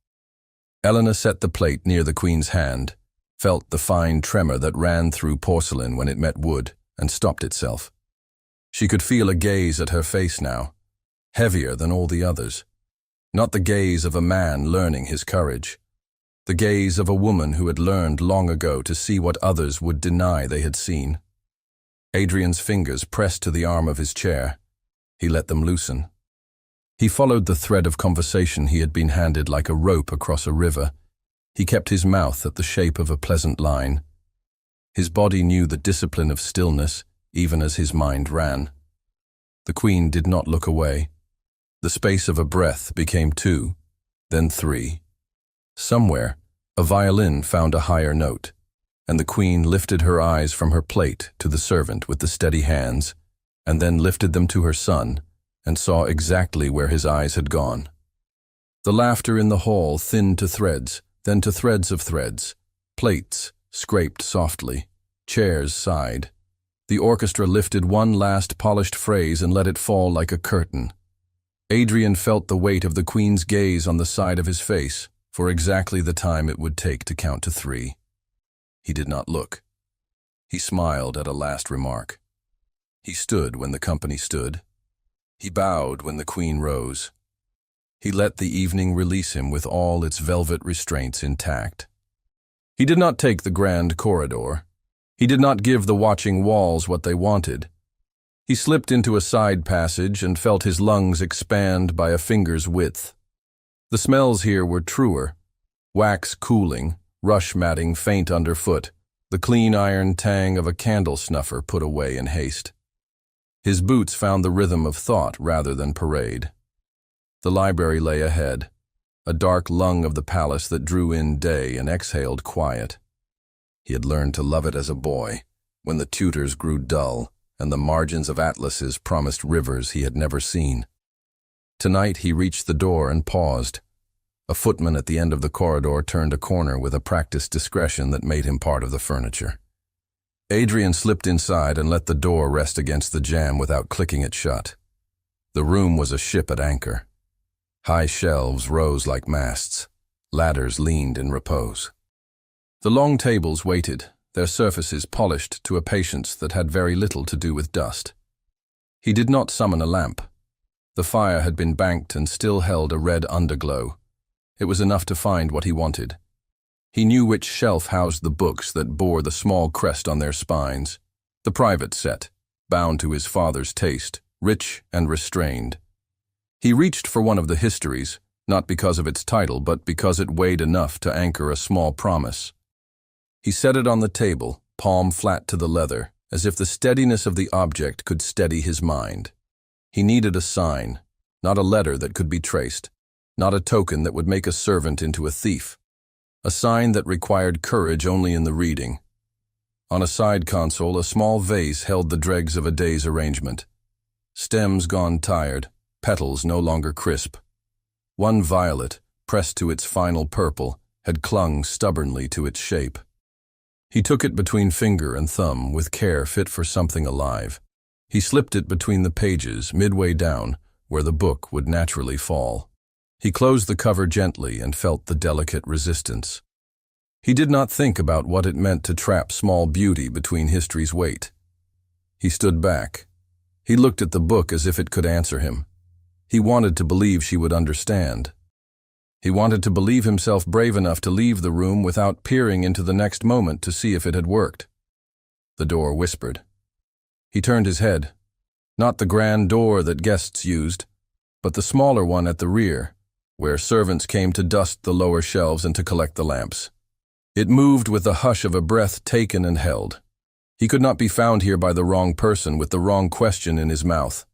Elena set the plate near the queen's hand, felt the fine tremor that ran through porcelain when it met wood, and stopped itself. She could feel a gaze at her face now, heavier than all the others. Not the gaze of a man learning his courage. The gaze of a woman who had learned long ago to see what others would deny they had seen. Adrian's fingers pressed to the arm of his chair. He let them loosen. He followed the thread of conversation he had been handed like a rope across a river. He kept his mouth at the shape of a pleasant line. His body knew the discipline of stillness, even as his mind ran. The Queen did not look away. The space of a breath became 2, then 3. Somewhere, a violin found a higher note, and the Queen lifted her eyes from her plate to the servant with the steady hands, and then lifted them to her son, and saw exactly where his eyes had gone. The laughter in the hall thinned to threads, then to threads of threads. Plates scraped softly. Chairs sighed. The orchestra lifted one last polished phrase and let it fall like a curtain. Adrian felt the weight of the Queen's gaze on the side of his face for exactly the time it would take to count to 3. He did not look. He smiled at a last remark. He stood when the company stood. He bowed when the Queen rose. He let the evening release him with all its velvet restraints intact. He did not take the grand corridor. He did not give the watching walls what they wanted. He slipped into a side passage and felt his lungs expand by a finger's width. The smells here were truer. Wax cooling, rush matting faint underfoot, the clean iron tang of a candle snuffer put away in haste. His boots found the rhythm of thought rather than parade. The library lay ahead, a dark lung of the palace that drew in day and exhaled quiet. He had learned to love it as a boy, when the tutors grew dull and the margins of atlases promised rivers he had never seen. Tonight he reached the door and paused. A footman at the end of the corridor turned a corner with a practiced discretion that made him part of the furniture. Adrian slipped inside and let the door rest against the jamb without clicking it shut. The room was a ship at anchor. High shelves rose like masts. Ladders leaned in repose. The long tables waited, their surfaces polished to a patience that had very little to do with dust. He did not summon a lamp. The fire had been banked and still held a red underglow. It was enough to find what he wanted. He knew which shelf housed the books that bore the small crest on their spines, the private set, bound to his father's taste, rich and restrained. He reached for one of the histories, not because of its title, but because it weighed enough to anchor a small promise. He set it on the table, palm flat to the leather, as if the steadiness of the object could steady his mind. He needed a sign, not a letter that could be traced, not a token that would make a servant into a thief. A sign that required courage only in the reading. On a side console, a small vase held the dregs of a day's arrangement. Stems gone tired, petals no longer crisp. One violet, pressed to its final purple, had clung stubbornly to its shape. He took it between finger and thumb with care fit for something alive. He slipped it between the pages, midway down, where the book would naturally fall. He closed the cover gently and felt the delicate resistance. He did not think about what it meant to trap small beauty between history's weight. He stood back. He looked at the book as if it could answer him. He wanted to believe she would understand. He wanted to believe himself brave enough to leave the room without peering into the next moment to see if it had worked. The door whispered. He turned his head. Not the grand door that guests used, but the smaller one at the rear, where servants came to dust the lower shelves and to collect the lamps. It moved with the hush of a breath taken and held. He could not be found here by the wrong person with the wrong question in his mouth.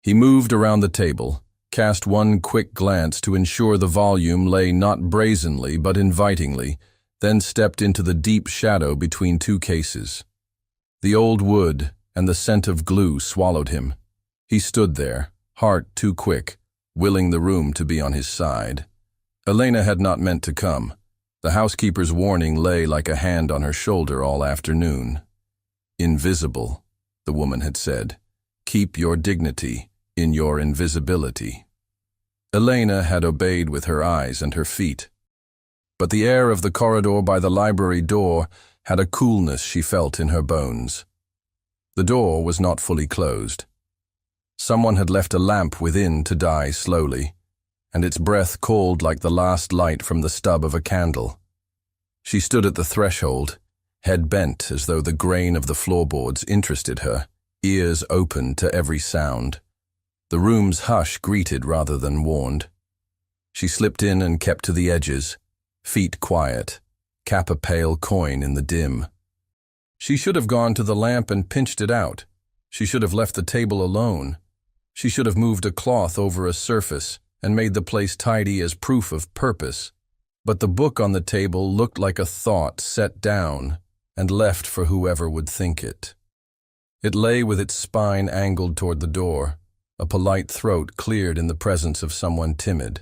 He moved around the table, cast one quick glance to ensure the volume lay not brazenly but invitingly, then stepped into the deep shadow between 2 cases. The old wood and the scent of glue swallowed him. He stood there, heart too quick, willing the room to be on his side. Elena had not meant to come. The housekeeper's warning lay like a hand on her shoulder all afternoon. Invisible, the woman had said. Keep your dignity in your invisibility. Elena had obeyed with her eyes and her feet. But the air of the corridor by the library door had a coolness she felt in her bones. The door was not fully closed. Someone had left a lamp within to die slowly, and its breath called like the last light from the stub of a candle. She stood at the threshold, head bent as though the grain of the floorboards interested her, ears open to every sound. The room's hush greeted rather than warned. She slipped in and kept to the edges, feet quiet, cap a pale coin in the dim. She should have gone to the lamp and pinched it out. She should have left the table alone. She should have moved a cloth over a surface and made the place tidy as proof of purpose. But the book on the table looked like a thought set down and left for whoever would think it. It lay with its spine angled toward the door, a polite throat cleared in the presence of someone timid.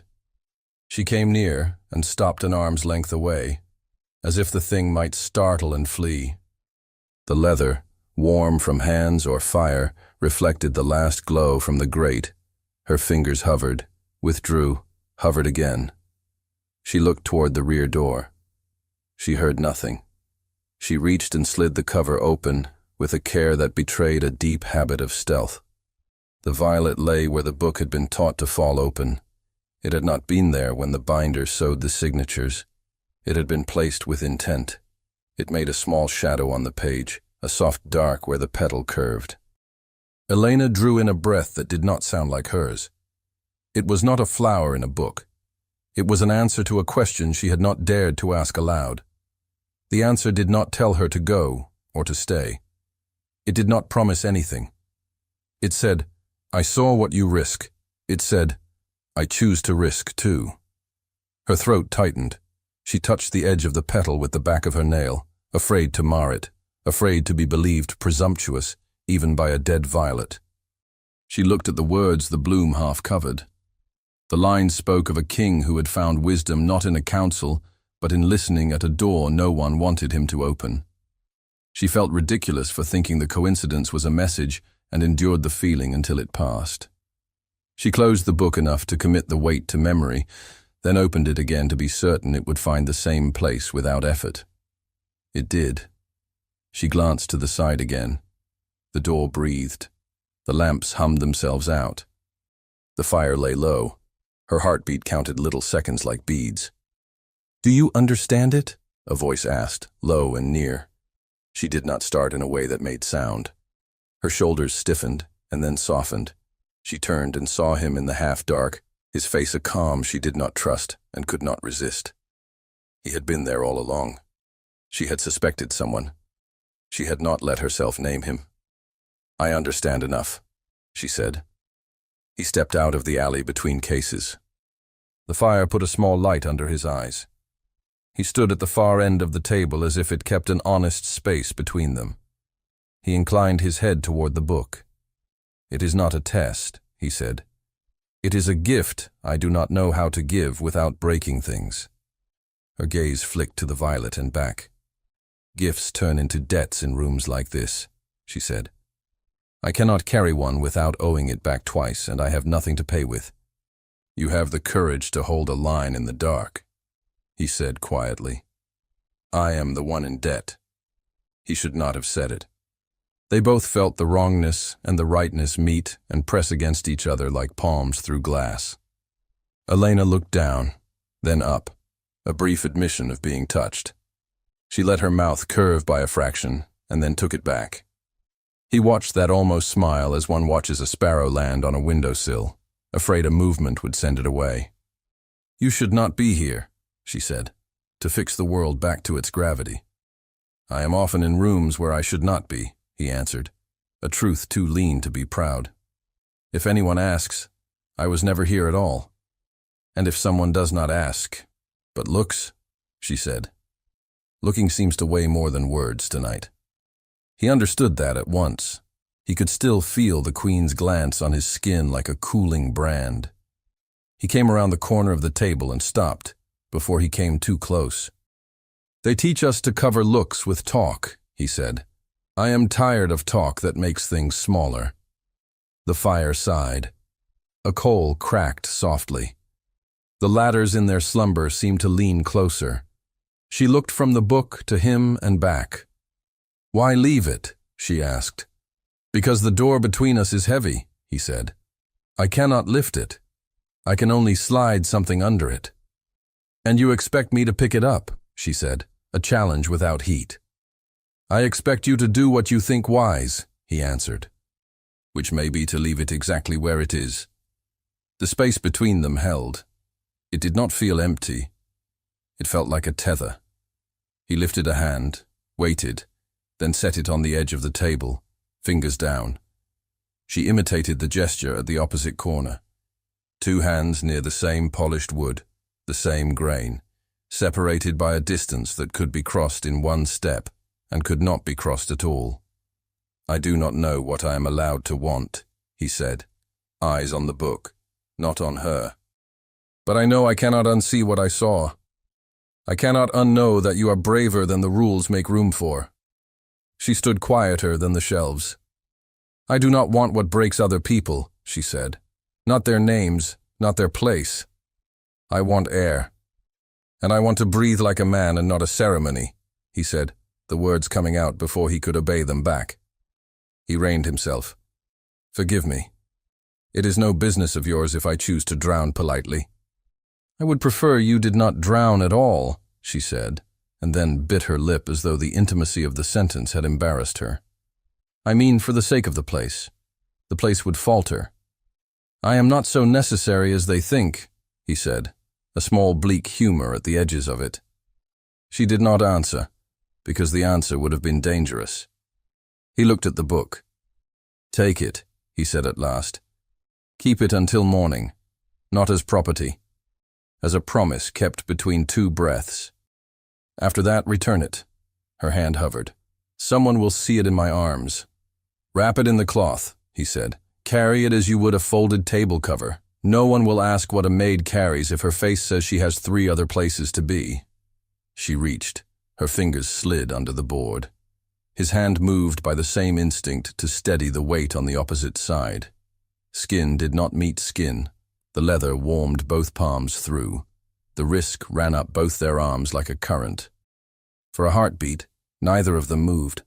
She came near and stopped an arm's length away, as if the thing might startle and flee. The leather, warm from hands or fire, reflected the last glow from the grate. Her fingers hovered, withdrew, hovered again. She looked toward the rear door. She heard nothing. She reached and slid the cover open with a care that betrayed a deep habit of stealth. The violet lay where the book had been taught to fall open. It had not been there when the binder sewed the signatures. It had been placed with intent. It made a small shadow on the page, a soft dark where the petal curved. Elena drew in a breath that did not sound like hers. It was not a flower in a book. It was an answer to a question she had not dared to ask aloud. The answer did not tell her to go or to stay. It did not promise anything. It said, "I saw what you risk." It said, "I choose to risk too." Her throat tightened. She touched the edge of the petal with the back of her nail, afraid to mar it, afraid to be believed presumptuous, even by a dead violet. She looked at the words the bloom half covered. The line spoke of a king who had found wisdom not in a council, but in listening at a door no one wanted him to open. She felt ridiculous for thinking the coincidence was a message and endured the feeling until it passed. She closed the book enough to commit the weight to memory, then opened it again to be certain it would find the same place without effort. It did. She glanced to the side again. The door breathed. The lamps hummed themselves out. The fire lay low. Her heartbeat counted little seconds like beads. "Do you understand it?" a voice asked, low and near. She did not start in a way that made sound. Her shoulders stiffened and then softened. She turned and saw him in the half-dark, his face a calm she did not trust and could not resist. He had been there all along. She had suspected someone. She had not let herself name him. "I understand enough," she said. He stepped out of the alley between cases. The fire put a small light under his eyes. He stood at the far end of the table as if it kept an honest space between them. He inclined his head toward the book. "It is not a test," he said. "It is a gift I do not know how to give without breaking things." Her gaze flicked to the violet and back. "Gifts turn into debts in rooms like this," she said. "I cannot carry one without owing it back twice, and I have nothing to pay with." "You have the courage to hold a line in the dark," he said quietly. "I am the one in debt." He should not have said it. They both felt the wrongness and the rightness meet and press against each other like palms through glass. Elena looked down, then up, a brief admission of being touched. She let her mouth curve by a fraction, and then took it back. He watched that almost smile as one watches a sparrow land on a windowsill, afraid a movement would send it away. "You should not be here," she said, "to fix the world back to its gravity." "I am often in rooms where I should not be," he answered, a truth too lean to be proud. "If anyone asks, I was never here at all. And if someone does not ask, but looks," she said. "Looking seems to weigh more than words tonight." He understood that at once. He could still feel the Queen's glance on his skin like a cooling brand. He came around the corner of the table and stopped, before he came too close. "They teach us to cover looks with talk," he said. "I am tired of talk that makes things smaller." The fire sighed. A coal cracked softly. The ladders in their slumber seemed to lean closer. She looked from the book to him and back. "Why leave it?" she asked. "Because the door between us is heavy," he said. "I cannot lift it. I can only slide something under it." "And you expect me to pick it up," she said, a challenge without heat. "I expect you to do what you think wise," he answered, which may be to leave it exactly where it is. The space between them held. It did not feel empty. It felt like a tether. He lifted a hand, waited, then set it on the edge of the table, fingers down. She imitated the gesture at the opposite corner. 2 hands near the same polished wood, the same grain, separated by a distance that could be crossed in one step and could not be crossed at all. "I do not know what I am allowed to want," he said, eyes on the book, not on her. "But I know I cannot unsee what I saw. I cannot unknow that you are braver than the rules make room for." She stood quieter than the shelves. "I do not want what breaks other people," she said. "Not their names, not their place. I want air. And I want to breathe like a man and not a ceremony," he said, the words coming out before he could obey them back. He reined himself. "Forgive me. It is no business of yours if I choose to drown politely." "I would prefer you did not drown at all," she said, and then bit her lip as though the intimacy of the sentence had embarrassed her. "I mean for the sake of the place. The place would falter." "I am not so necessary as they think," he said, a small bleak humor at the edges of it. She did not answer, because the answer would have been dangerous. He looked at the book. "Take it," he said at last. "Keep it until morning, not as property, as a promise kept between 2 breaths. After that, return it." Her hand hovered. "Someone will see it in my arms." "Wrap it in the cloth," he said. "Carry it as you would a folded table cover. No one will ask what a maid carries if her face says she has 3 other places to be." She reached. Her fingers slid under the board. His hand moved by the same instinct to steady the weight on the opposite side. Skin did not meet skin. The leather warmed both palms through. The wrist ran up both their arms like a current. For a heartbeat, neither of them moved.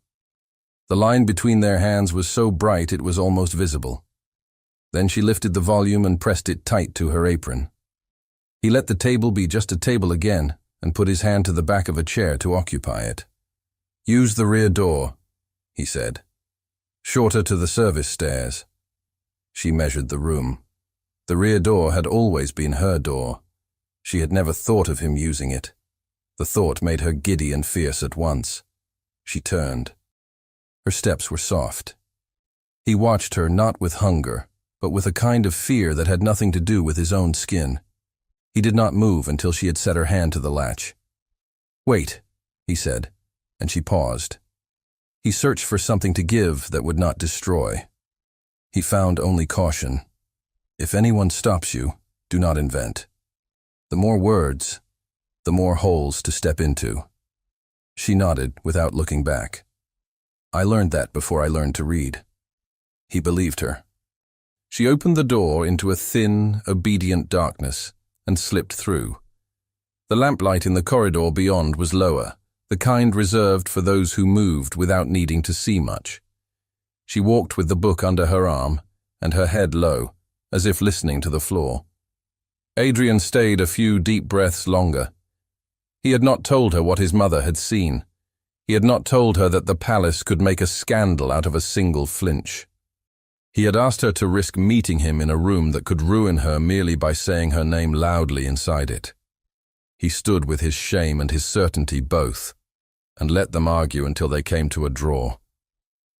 The line between their hands was so bright it was almost visible. Then she lifted the volume and pressed it tight to her apron. He let the table be just a table again and put his hand to the back of a chair to occupy it. "Use the rear door," he said. "Shorter to the service stairs." She measured the room. The rear door had always been her door. She had never thought of him using it. The thought made her giddy and fierce at once. She turned. Her steps were soft. He watched her not with hunger, but with a kind of fear that had nothing to do with his own skin. He did not move until she had set her hand to the latch. "Wait," he said, and she paused. He searched for something to give that would not destroy. He found only caution. If anyone stops you, do not invent. The more words, the more holes to step into. She nodded without looking back. "I learned that before I learned to read." He believed her. She opened the door into a thin, obedient darkness and slipped through. The lamplight in the corridor beyond was lower, the kind reserved for those who moved without needing to see much. She walked with the book under her arm and her head low, as if listening to the floor. Adrian stayed a few deep breaths longer. He had not told her what his mother had seen. He had not told her that the palace could make a scandal out of a single flinch. He had asked her to risk meeting him in a room that could ruin her merely by saying her name loudly inside it. He stood with his shame and his certainty both, and let them argue until they came to a draw.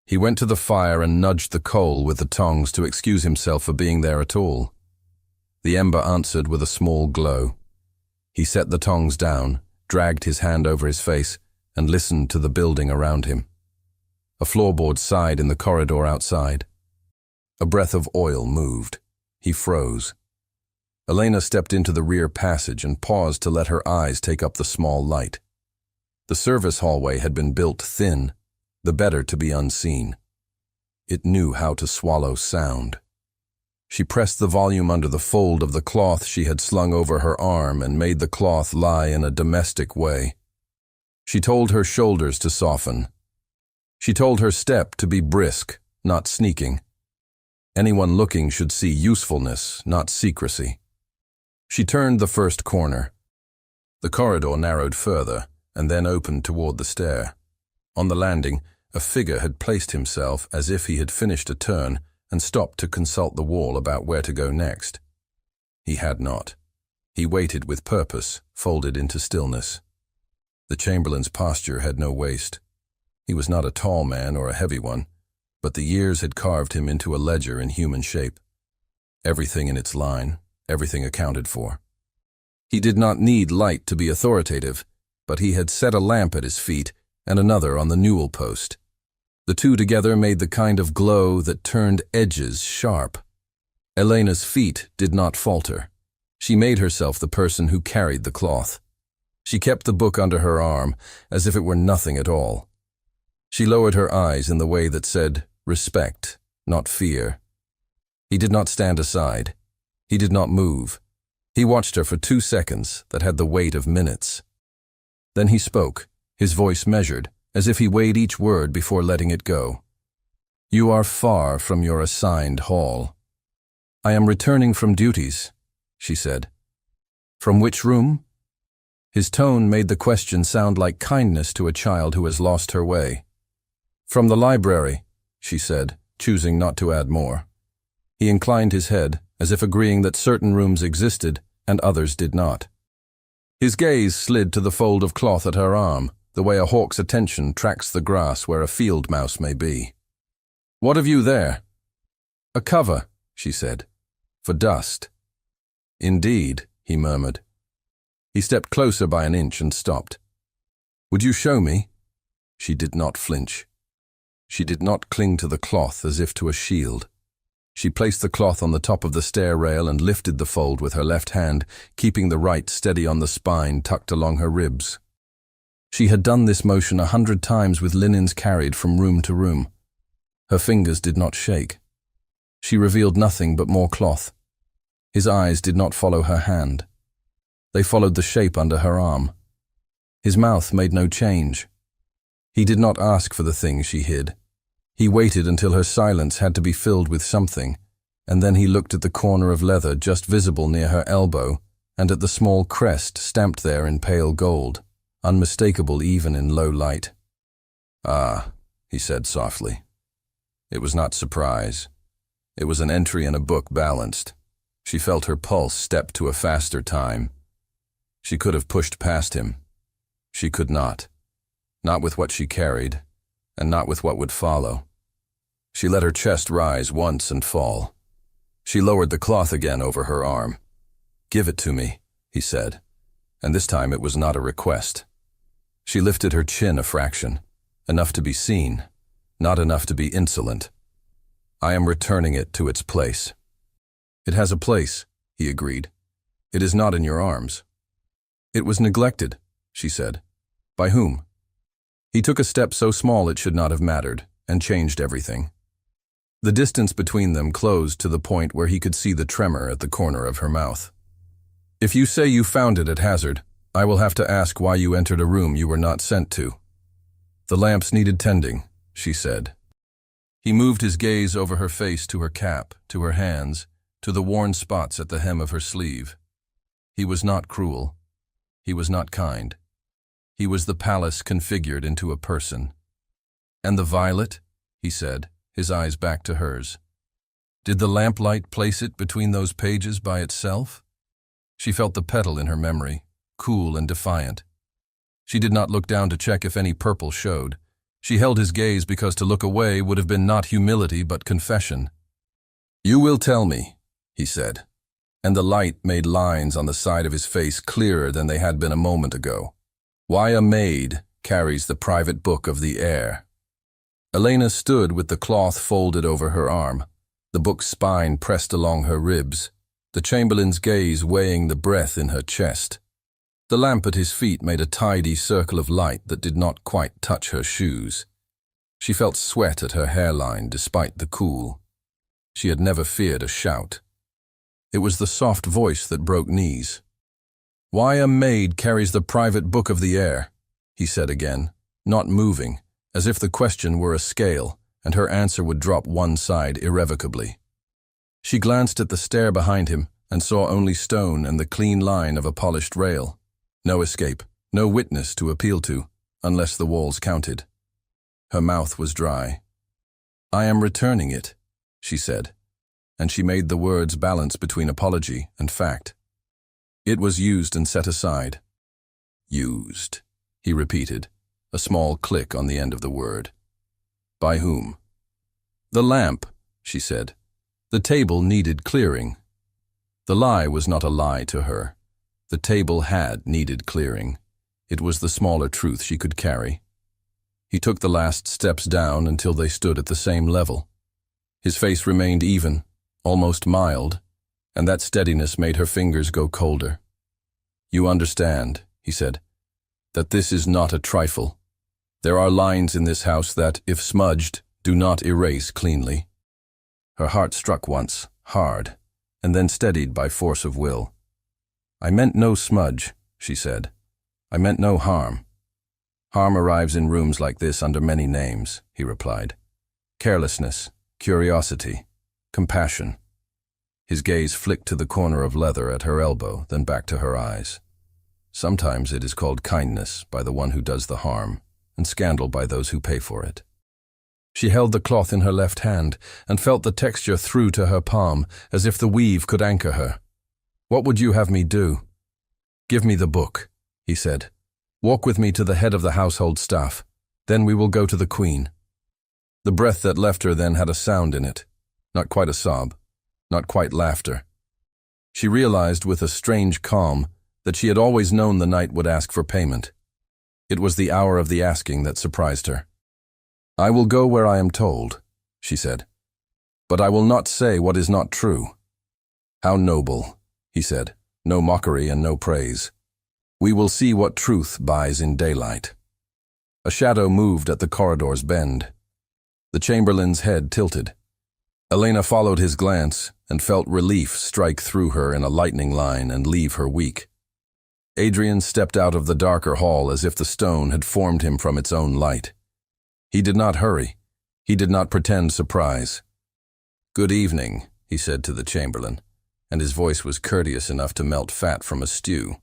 He went to the fire and nudged the coal with the tongs to excuse himself for being there at all. The ember answered with a small glow. He set the tongs down, dragged his hand over his face, and listened to the building around him. A floorboard sighed in the corridor outside. A breath of oil moved. He froze. Elena stepped into the rear passage and paused to let her eyes take up the small light. The service hallway had been built thin, the better to be unseen. It knew how to swallow sound. She pressed the volume under the fold of the cloth she had slung over her arm and made the cloth lie in a domestic way. She told her shoulders to soften. She told her step to be brisk, not sneaking. Anyone looking should see usefulness, not secrecy. She turned the first corner. The corridor narrowed further, and then opened toward the stair. On the landing, a figure had placed himself as if he had finished a turn and stopped to consult the wall about where to go next. He had not. He waited with purpose, folded into stillness. The chamberlain's posture had no waist. He was not a tall man or a heavy one, but the years had carved him into a ledger in human shape. Everything in its line, everything accounted for. He did not need light to be authoritative, but he had set a lamp at his feet and another on the newel post. The two together made the kind of glow that turned edges sharp. Elena's feet did not falter. She made herself the person who carried the cloth. She kept the book under her arm, as if it were nothing at all. She lowered her eyes in the way that said, respect, not fear. He did not stand aside. He did not move. He watched her for 2 seconds that had the weight of minutes. Then he spoke, his voice measured, as if he weighed each word before letting it go. You are far from your assigned hall. I am returning from duties, she said. From which room? His tone made the question sound like kindness to a child who has lost her way. From the library, she said, choosing not to add more. He inclined his head, as if agreeing that certain rooms existed and others did not. His gaze slid to the fold of cloth at her arm, the way a hawk's attention tracks the grass where a field mouse may be. What have you there? A cover, she said, for dust. Indeed, he murmured. He stepped closer by an inch and stopped. Would you show me? She did not flinch. She did not cling to the cloth as if to a shield. She placed the cloth on the top of the stair rail and lifted the fold with her left hand, keeping the right steady on the spine tucked along her ribs. She had done this motion 100 times with linens carried from room to room. Her fingers did not shake. She revealed nothing but more cloth. His eyes did not follow her hand. They followed the shape under her arm. His mouth made no change. He did not ask for the thing she hid. He waited until her silence had to be filled with something, and then he looked at the corner of leather just visible near her elbow and at the small crest stamped there in pale gold, unmistakable even in low light. Ah, he said softly. It was not surprise. It was an entry in a book balanced. She felt her pulse step to a faster time. She could have pushed past him. She could not. Not with what she carried, and not with what would follow. She let her chest rise once and fall. She lowered the cloth again over her arm. Give it to me, he said, and this time it was not a request. She lifted her chin a fraction, enough to be seen, not enough to be insolent. I am returning it to its place. It has a place, he agreed. It is not in your arms. It was neglected, she said. By whom? He took a step so small it should not have mattered, and changed everything. The distance between them closed to the point where he could see the tremor at the corner of her mouth. If you say you found it at hazard, I will have to ask why you entered a room you were not sent to. The lamps needed tending, she said. He moved his gaze over her face to her cap, to her hands, to the worn spots at the hem of her sleeve. He was not cruel. He was not kind. He was the palace configured into a person. And the violet? He said, his eyes back to hers. Did the lamplight place it between those pages by itself? She felt the petal in her memory, cool and defiant. She did not look down to check if any purple showed. She held his gaze because to look away would have been not humility but confession. You will tell me, he said, and the light made lines on the side of his face clearer than they had been a moment ago. Why a maid carries the private book of the heir. Elena stood with the cloth folded over her arm, the book's spine pressed along her ribs, the chamberlain's gaze weighing the breath in her chest. The lamp at his feet made a tidy circle of light that did not quite touch her shoes. She felt sweat at her hairline despite the cool. She had never feared a shout. It was the soft voice that broke knees. Why a maid carries the private book of the heir, he said again, not moving, as if the question were a scale and her answer would drop one side irrevocably. She glanced at the stair behind him and saw only stone and the clean line of a polished rail. No escape, no witness to appeal to, unless the walls counted. Her mouth was dry. "I am returning it," she said, and she made the words balance between apology and fact. "It was used and set aside." "Used," he repeated, a small click on the end of the word. "By whom?" "The lamp," she said. "The table needed clearing." The lie was not a lie to her. The table had needed clearing. It was the smaller truth she could carry. He took the last steps down until they stood at the same level. His face remained even, almost mild, and that steadiness made her fingers go colder. "You understand," he said, "that this is not a trifle. There are lines in this house that, if smudged, do not erase cleanly." Her heart struck once, hard, and then steadied by force of will. "I meant no smudge," she said. "I meant no harm." "Harm arrives in rooms like this under many names," he replied. "Carelessness, curiosity, compassion." His gaze flicked to the corner of leather at her elbow, then back to her eyes. "Sometimes it is called kindness by the one who does the harm, and scandal by those who pay for it." She held the cloth in her left hand and felt the texture through to her palm, as if the weave could anchor her. "What would you have me do?" "Give me the book," he said. "Walk with me to the head of the household staff. Then we will go to the Queen." The breath that left her then had a sound in it, not quite a sob, not quite laughter. She realized with a strange calm that she had always known the knight would ask for payment. It was the hour of the asking that surprised her. "I will go where I am told," she said, "but I will not say what is not true." "How noble," he said, "no mockery and no praise. We will see what truth buys in daylight." A shadow moved at the corridor's bend. The chamberlain's head tilted. Elena followed his glance and felt relief strike through her in a lightning line and leave her weak. Adrian stepped out of the darker hall as if the stone had formed him from its own light. He did not hurry. He did not pretend surprise. "Good evening," he said to the chamberlain, and his voice was courteous enough to melt fat from a stew.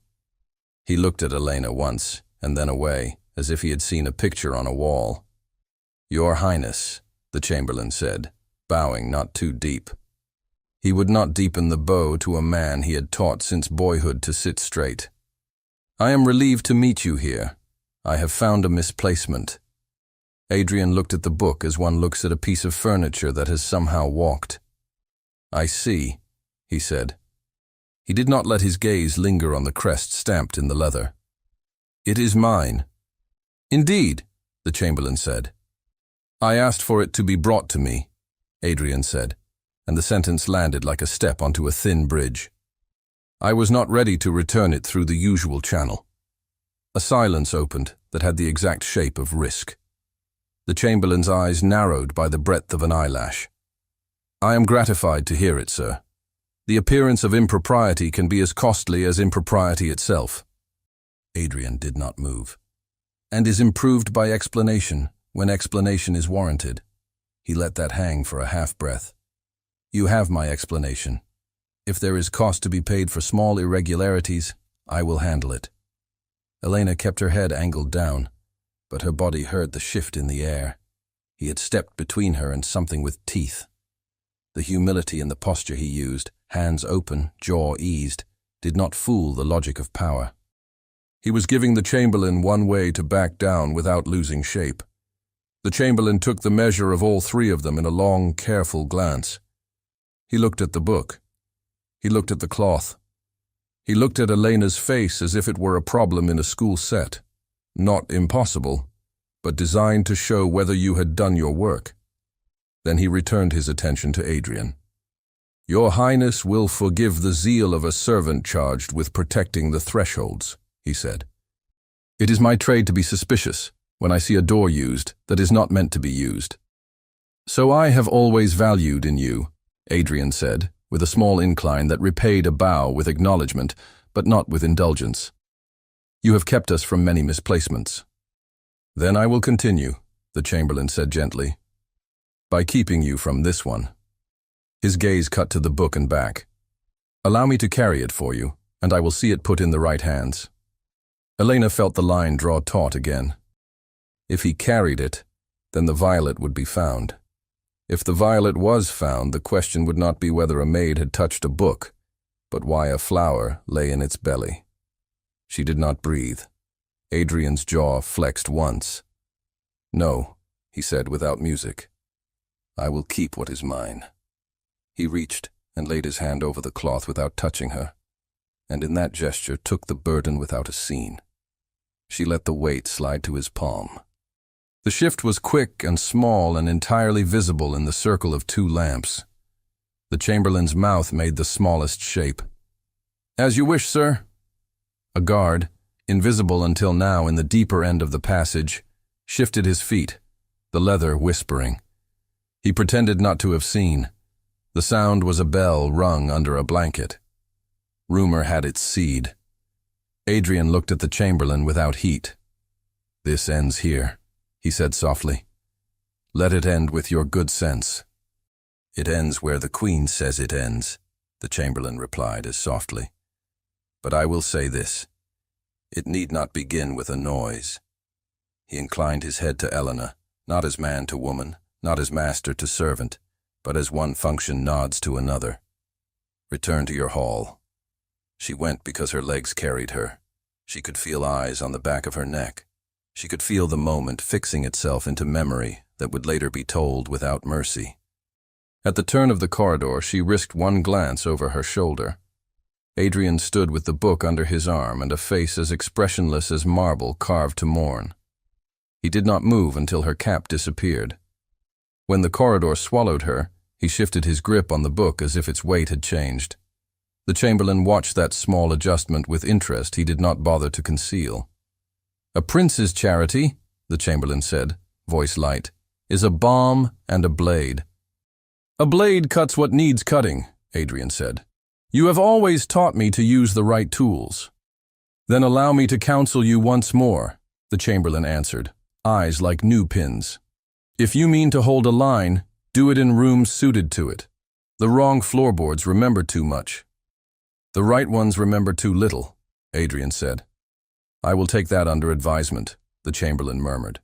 He looked at Elena once, and then away, as if he had seen a picture on a wall. "Your Highness," the chamberlain said, bowing not too deep. He would not deepen the bow to a man he had taught since boyhood to sit straight. "I am relieved to meet you here. I have found a misplacement." Adrian looked at the book as one looks at a piece of furniture that has somehow walked. "I see," he said. He did not let his gaze linger on the crest stamped in the leather. "It is mine." "Indeed," the chamberlain said. "I asked for it to be brought to me," Adrian said, and the sentence landed like a step onto a thin bridge. "I was not ready to return it through the usual channel." A silence opened that had the exact shape of risk. The chamberlain's eyes narrowed by the breadth of an eyelash. "I am gratified to hear it, sir. The appearance of impropriety can be as costly as impropriety itself." Adrian did not move. "And is improved by explanation, when explanation is warranted." He let that hang for a half-breath. "You have my explanation. If there is cost to be paid for small irregularities, I will handle it." Elena kept her head angled down, but her body heard the shift in the air. He had stepped between her and something with teeth. The humility in the posture he used, hands open, jaw eased, did not fool the logic of power. He was giving the chamberlain one way to back down without losing shape. The chamberlain took the measure of all three of them in a long, careful glance. He looked at the book. He looked at the cloth. He looked at Elena's face as if it were a problem in a school set. Not impossible, but designed to show whether you had done your work. Then he returned his attention to Adrian. "Your Highness will forgive the zeal of a servant charged with protecting the thresholds," he said. "It is my trade to be suspicious when I see a door used that is not meant to be used." "So I have always valued in you," Adrian said, with a small incline that repaid a bow with acknowledgement, but not with indulgence. "You have kept us from many misplacements." "Then I will continue," the chamberlain said gently, "by keeping you from this one." His gaze cut to the book and back. "Allow me to carry it for you, and I will see it put in the right hands." Elena felt the line draw taut again. If he carried it, then the violet would be found. If the violet was found, the question would not be whether a maid had touched a book, but why a flower lay in its belly. She did not breathe. Adrian's jaw flexed once. "No," he said without music. "I will keep what is mine." He reached and laid his hand over the cloth without touching her, and in that gesture took the burden without a scene. She let the weight slide to his palm. The shift was quick and small and entirely visible in the circle of 2 lamps. The chamberlain's mouth made the smallest shape. "As you wish, sir." A guard, invisible until now in the deeper end of the passage, shifted his feet, the leather whispering. He pretended not to have seen. The sound was a bell rung under a blanket. Rumor had its seed. Adrian looked at the chamberlain without heat. "This ends here," he said softly. "Let it end with your good sense." "It ends where the Queen says it ends," the chamberlain replied as softly. "But I will say this. It need not begin with a noise." He inclined his head to Elena, not as man to woman, not as master to servant, but as one function nods to another. "Return to your hall." She went because her legs carried her. She could feel eyes on the back of her neck. She could feel the moment fixing itself into memory that would later be told without mercy. At the turn of the corridor, she risked one glance over her shoulder. Adrian stood with the book under his arm and a face as expressionless as marble carved to mourn. He did not move until her cap disappeared. When the corridor swallowed her, he shifted his grip on the book as if its weight had changed. The chamberlain watched that small adjustment with interest he did not bother to conceal. "A prince's charity," the chamberlain said, voice light, "is a balm and a blade." "A blade cuts what needs cutting," Adrian said. "You have always taught me to use the right tools." "Then allow me to counsel you once more," the chamberlain answered, eyes like new pins. "If you mean to hold a line, do it in rooms suited to it. The wrong floorboards remember too much." "The right ones remember too little," Adrian said. "I will take that under advisement," the chamberlain murmured.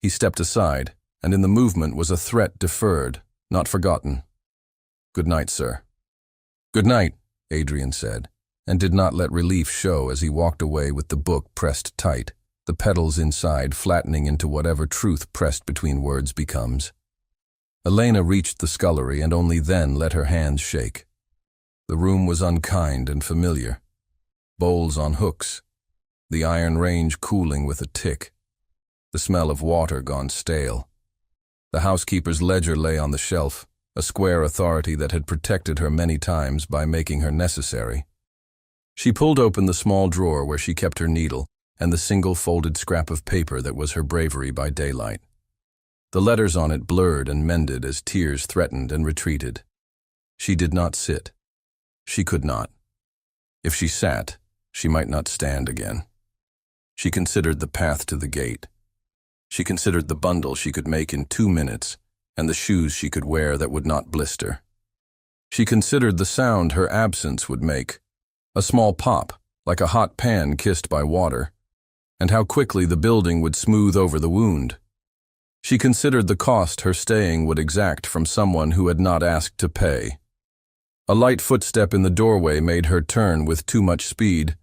He stepped aside, and in the movement was a threat deferred, not forgotten. "Good night, sir." "Good night," Adrian said, and did not let relief show as he walked away with the book pressed tight, the petals inside flattening into whatever truth pressed between words becomes. Elena reached the scullery and only then let her hands shake. The room was unkind and familiar. Bowls on hooks, the iron range cooling with a tick, the smell of water gone stale. The housekeeper's ledger lay on the shelf, a square authority that had protected her many times by making her necessary. She pulled open the small drawer where she kept her needle and the single folded scrap of paper that was her bravery by daylight. The letters on it blurred and mended as tears threatened and retreated. She did not sit. She could not. If she sat, she might not stand again. She considered the path to the gate. She considered the bundle she could make in 2 minutes and the shoes she could wear that would not blister. She considered the sound her absence would make, a small pop, like a hot pan kissed by water, and how quickly the building would smooth over the wound. She considered the cost her staying would exact from someone who had not asked to pay. A light footstep in the doorway made her turn with too much speed.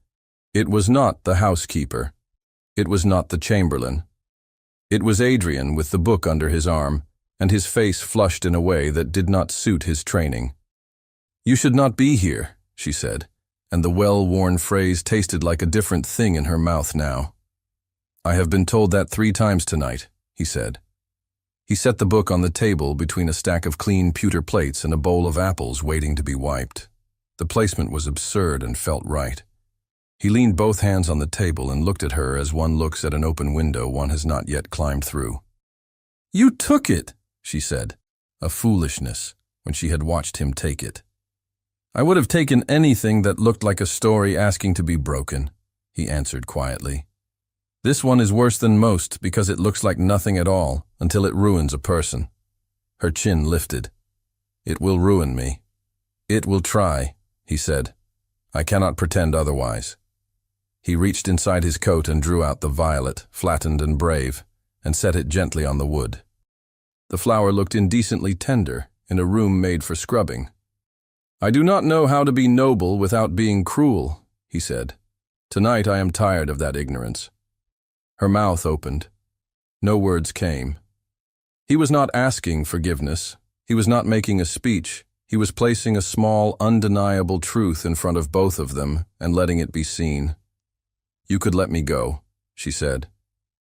It was not the housekeeper. It was not the chamberlain. It was Adrian with the book under his arm, and his face flushed in a way that did not suit his training. "You should not be here," she said, and the well-worn phrase tasted like a different thing in her mouth now. "I have been told that 3 times tonight," he said. He set the book on the table between a stack of clean pewter plates and a bowl of apples waiting to be wiped. The placement was absurd and felt right. He leaned both hands on the table and looked at her as one looks at an open window one has not yet climbed through. "You took it," she said, a foolishness when she had watched him take it. "I would have taken anything that looked like a story asking to be broken," he answered quietly. "This one is worse than most because it looks like nothing at all until it ruins a person." Her chin lifted. It will ruin me. It will try, he said. I cannot pretend otherwise. He reached inside his coat and drew out the violet, flattened and brave, and set it gently on the wood. The flower looked indecently tender in a room made for scrubbing. I do not know how to be noble without being cruel, he said. Tonight I am tired of that ignorance. Her mouth opened. No words came. He was not asking forgiveness. He was not making a speech. He was placing a small, undeniable truth in front of both of them and letting it be seen. You could let me go, she said.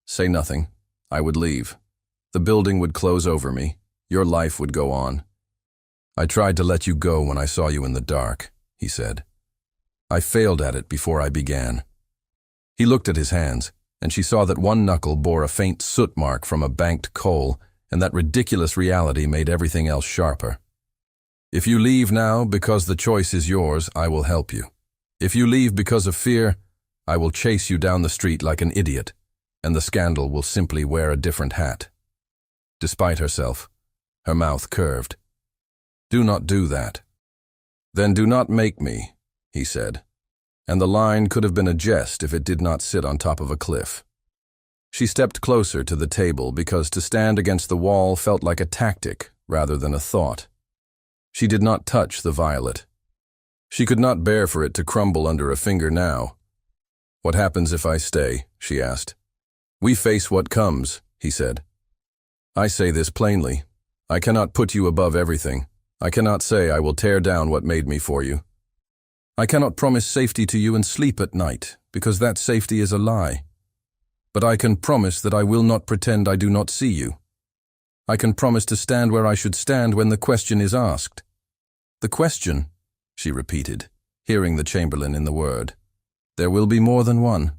Say nothing. I would leave. The building would close over me. Your life would go on. I tried to let you go when I saw you in the dark, he said. I failed at it before I began. He looked at his hands, and she saw that one knuckle bore a faint soot mark from a banked coal, and that ridiculous reality made everything else sharper. If you leave now because the choice is yours, I will help you. If you leave because of fear, I will chase you down the street like an idiot, and the scandal will simply wear a different hat. Despite herself, her mouth curved. Do not do that. Then do not make me, he said, and the line could have been a jest if it did not sit on top of a cliff. She stepped closer to the table because to stand against the wall felt like a tactic rather than a thought. She did not touch the violet. She could not bear for it to crumble under a finger now. What happens if I stay? She asked. We face what comes, he said. I say this plainly. I cannot put you above everything. I cannot say I will tear down what made me for you. I cannot promise safety to you and sleep at night, because that safety is a lie. But I can promise that I will not pretend I do not see you. I can promise to stand where I should stand when the question is asked. The question, she repeated, hearing the chamberlain in the word. There will be more than one.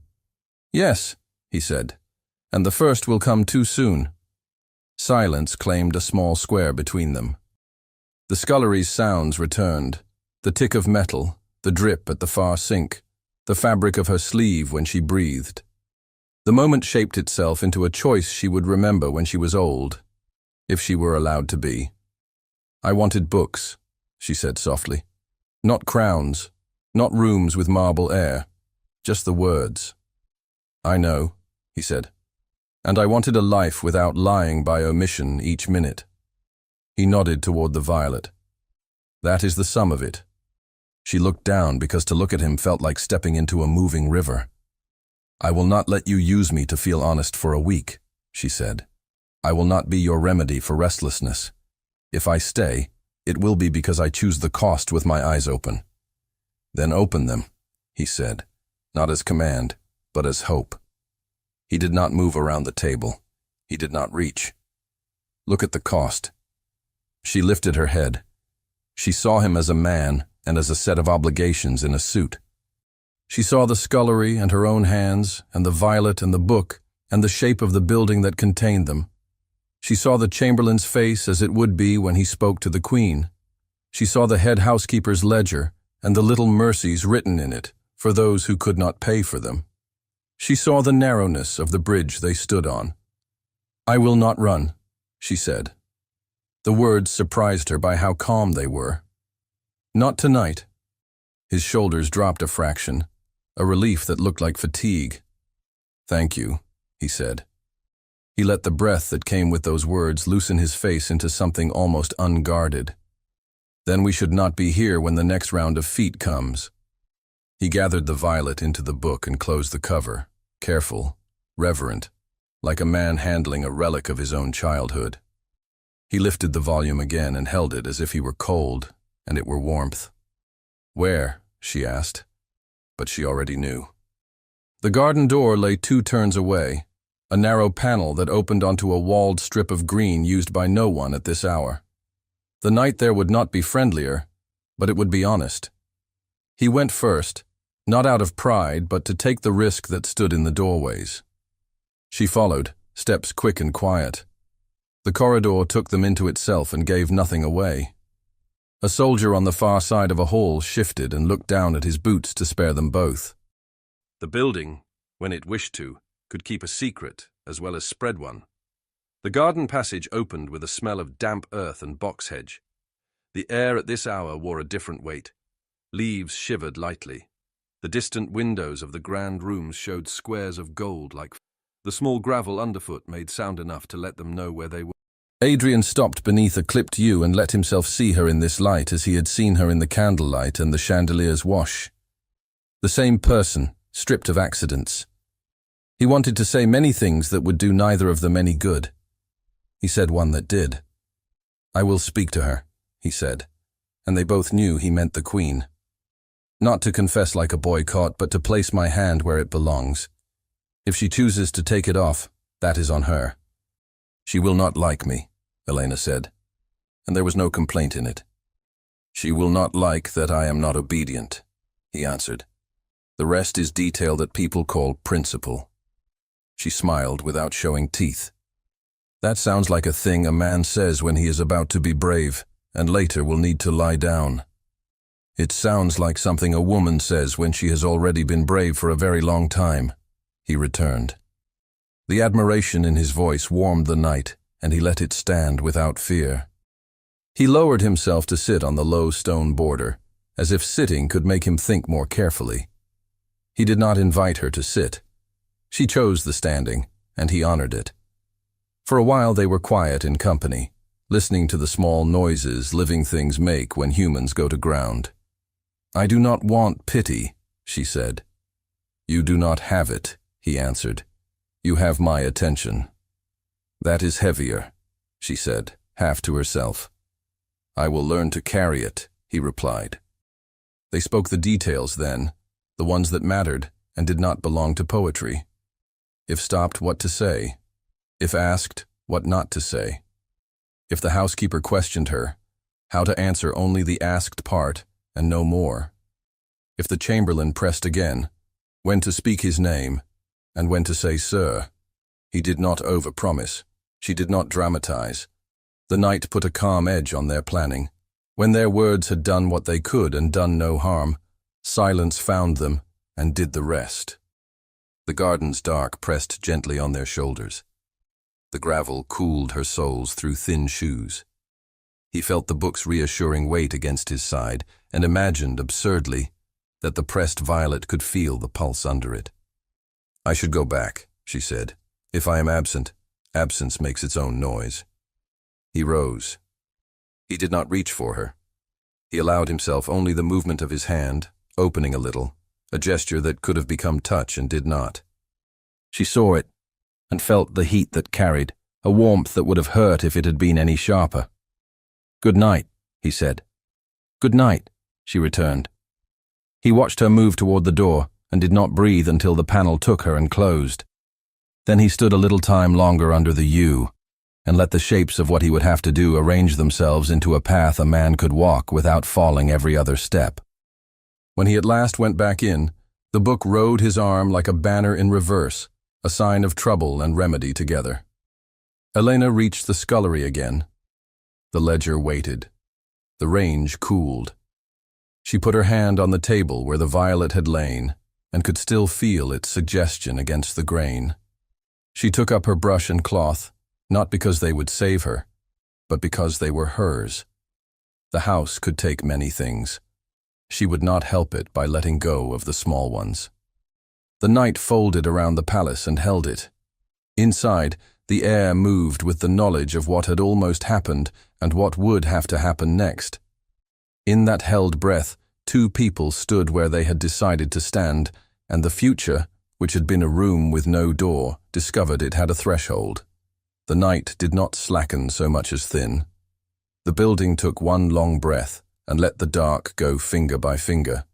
Yes, he said, and the first will come too soon. Silence claimed a small square between them. The scullery's sounds returned, the tick of metal, the drip at the far sink, the fabric of her sleeve when she breathed. The moment shaped itself into a choice she would remember when she was old, if she were allowed to be. I wanted books, she said softly. Not crowns, not rooms with marble air, just the words. I know, he said, and I wanted a life without lying by omission each minute. He nodded toward the violet. That is the sum of it. She looked down because to look at him felt like stepping into a moving river. I will not let you use me to feel honest for a week, she said. I will not be your remedy for restlessness. If I stay, it will be because I choose the cost with my eyes open. Then open them, he said, not as command, but as hope. He did not move around the table. He did not reach. Look at the cost. She lifted her head. She saw him as a man and as a set of obligations in a suit. She saw the scullery and her own hands and the violet and the book and the shape of the building that contained them. She saw the chamberlain's face as it would be when he spoke to the queen. She saw the head housekeeper's ledger and the little mercies written in it for those who could not pay for them. She saw the narrowness of the bridge they stood on. I will not run, she said. The words surprised her by how calm they were. Not tonight. His shoulders dropped a fraction, a relief that looked like fatigue. Thank you, he said. He let the breath that came with those words loosen his face into something almost unguarded. Then we should not be here when the next round of feet comes. He gathered the violet into the book and closed the cover, careful, reverent, like a man handling a relic of his own childhood. He lifted the volume again and held it as if he were cold and it were warmth. Where? She asked, but she already knew. The garden door lay 2 turns away, a narrow panel that opened onto a walled strip of green used by no one at this hour. The night there would not be friendlier, but it would be honest. He went first, not out of pride, but to take the risk that stood in the doorways. She followed, steps quick and quiet. The corridor took them into itself and gave nothing away. A soldier on the far side of a hall shifted and looked down at his boots to spare them both. The building, when it wished to, could keep a secret as well as spread one. The garden passage opened with a smell of damp earth and box hedge. The air at this hour wore a different weight. Leaves shivered lightly. The distant windows of the grand rooms showed squares of gold like the small gravel underfoot made sound enough to let them know where they were. Adrian stopped beneath a clipped yew and let himself see her in this light as he had seen her in the candlelight and the chandelier's wash. The same person, stripped of accidents. He wanted to say many things that would do neither of them any good. He said one that did. "I will speak to her," he said, and they both knew he meant the Queen. "Not to confess like a boycott, but to place my hand where it belongs. If she chooses to take it off, that is on her." "She will not like me," Elena said, and there was no complaint in it. "She will not like that I am not obedient," he answered. "The rest is detail that people call principle." She smiled without showing teeth. "That sounds like a thing a man says when he is about to be brave, and later will need to lie down. It sounds like something a woman says when she has already been brave for a very long time," he returned. The admiration in his voice warmed the night, and he let it stand without fear. He lowered himself to sit on the low stone border, as if sitting could make him think more carefully. He did not invite her to sit. She chose the standing, and he honored it. For a while they were quiet in company, listening to the small noises living things make when humans go to ground. "I do not want pity," she said. "You do not have it," he answered. "You have my attention." "That is heavier," she said, half to herself. "I will learn to carry it," he replied. They spoke the details then, the ones that mattered and did not belong to poetry. If stopped, what to say. If asked, what not to say. If the housekeeper questioned her, how to answer only the asked part and no more. If the chamberlain pressed again, when to speak his name and when to say sir. He did not overpromise. She did not dramatize. The night put a calm edge on their planning. When their words had done what they could and done no harm, silence found them and did the rest. The garden's dark pressed gently on their shoulders. The gravel cooled her soles through thin shoes. He felt the book's reassuring weight against his side and imagined, absurdly, that the pressed violet could feel the pulse under it. "I should go back," she said. "If I am absent, absence makes its own noise." He rose. He did not reach for her. He allowed himself only the movement of his hand, opening a little, a gesture that could have become touch and did not. She saw it, and felt the heat that carried, a warmth that would have hurt if it had been any sharper. "Good night," he said. "Good night," she returned. He watched her move toward the door, and did not breathe until the panel took her and closed. Then he stood a little time longer under the yew, and let the shapes of what he would have to do arrange themselves into a path a man could walk without falling every other step. When he at last went back in, the book rode his arm like a banner in reverse, a sign of trouble and remedy together. Elena reached the scullery again. The ledger waited. The range cooled. She put her hand on the table where the violet had lain, and could still feel its suggestion against the grain. She took up her brush and cloth, not because they would save her, but because they were hers. The house could take many things. She would not help it by letting go of the small ones. The night folded around the palace and held it. Inside, the air moved with the knowledge of what had almost happened and what would have to happen next. In that held breath, two people stood where they had decided to stand, and the future, which had been a room with no door, discovered it had a threshold. The night did not slacken so much as thin. The building took one long breath and let the dark go finger by finger.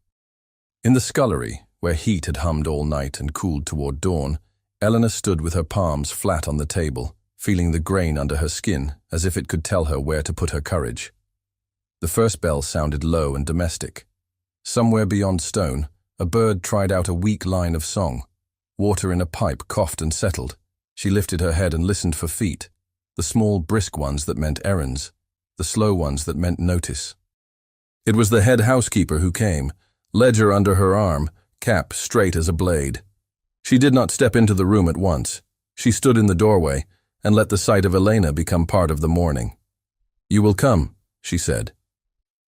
In the scullery, where heat had hummed all night and cooled toward dawn, Eleanor stood with her palms flat on the table, feeling the grain under her skin as if it could tell her where to put her courage. The first bell sounded low and domestic. Somewhere beyond stone, a bird tried out a weak line of song. Water in a pipe coughed and settled. She lifted her head and listened for feet, the small brisk ones that meant errands, the slow ones that meant notice. It was the head housekeeper who came, ledger under her arm, cap straight as a blade. She did not step into the room at once. She stood in the doorway and let the sight of Elena become part of the morning. "You will come," she said.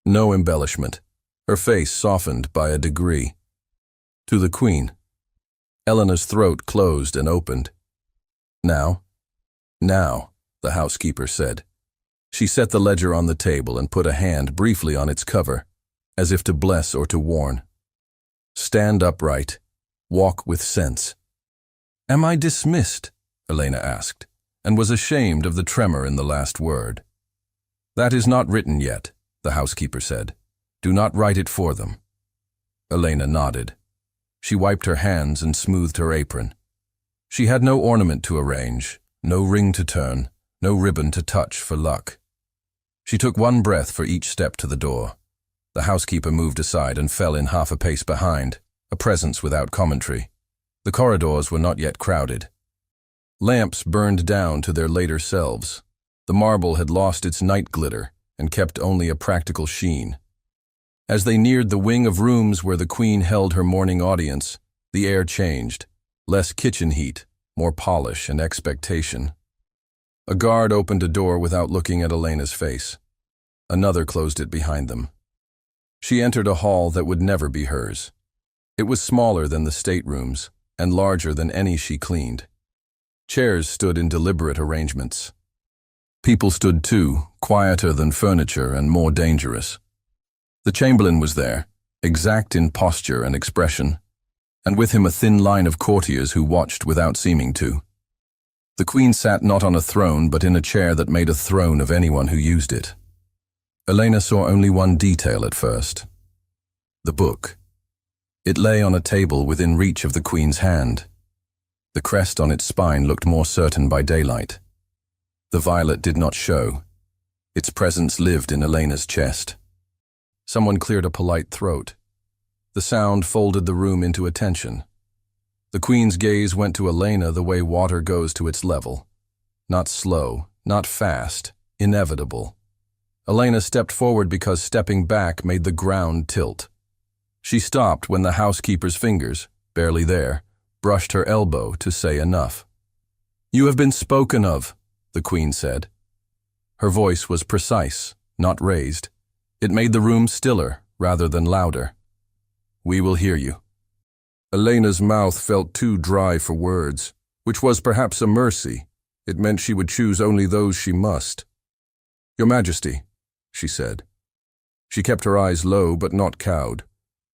No embellishment, her face softened by a degree. To the Queen. Eleanor's throat closed and opened. Now? Now, the housekeeper said. She set the ledger on the table and put a hand briefly on its cover, as if to bless or to warn. Stand upright. Walk with sense. Am I dismissed? Elena asked, and was ashamed of the tremor in the last word. That is not written yet, the housekeeper said. Do not write it for them. Elena nodded. She wiped her hands and smoothed her apron. She had no ornament to arrange, no ring to turn, no ribbon to touch for luck. She took one breath for each step to the door. The housekeeper moved aside and fell in half a pace behind, a presence without commentary. The corridors were not yet crowded. Lamps burned down to their later selves. The marble had lost its night glitter and kept only a practical sheen. As they neared the wing of rooms where the Queen held her morning audience, the air changed. Less kitchen heat, more polish and expectation. A guard opened a door without looking at Elena's face. Another closed it behind them. She entered a hall that would never be hers. It was smaller than the staterooms and larger than any she cleaned. Chairs stood in deliberate arrangements. People stood too, quieter than furniture and more dangerous. The chamberlain was there, exact in posture and expression, and with him a thin line of courtiers who watched without seeming to. The Queen sat not on a throne but in a chair that made a throne of anyone who used it. Elena saw only one detail at first. The book. It lay on a table within reach of the Queen's hand. The crest on its spine looked more certain by daylight. The violet did not show. Its presence lived in Elena's chest. Someone cleared a polite throat. The sound folded the room into attention. The Queen's gaze went to Elena the way water goes to its level. Not slow, not fast, inevitable. Elena stepped forward because stepping back made the ground tilt. She stopped when the housekeeper's fingers, barely there, brushed her elbow to say enough. "You have been spoken of," the Queen said. Her voice was precise, not raised. It made the room stiller rather than louder. "We will hear you." Elena's mouth felt too dry for words, which was perhaps a mercy. It meant she would choose only those she must. "Your Majesty," she said. She kept her eyes low but not cowed.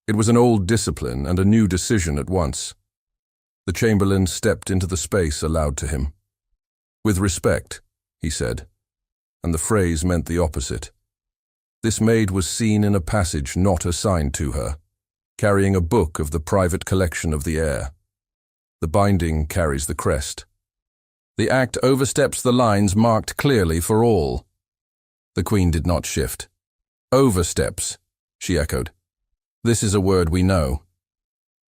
It was an old discipline and a new decision at once. The chamberlain stepped into the space allowed to him. "With respect," he said, and the phrase meant the opposite. This maid was seen in a passage not assigned to her, carrying a book of the private collection of the heir. The binding carries the crest. The act oversteps the lines marked clearly for all. The Queen did not shift. "Oversteps," she echoed. "This is a word we know."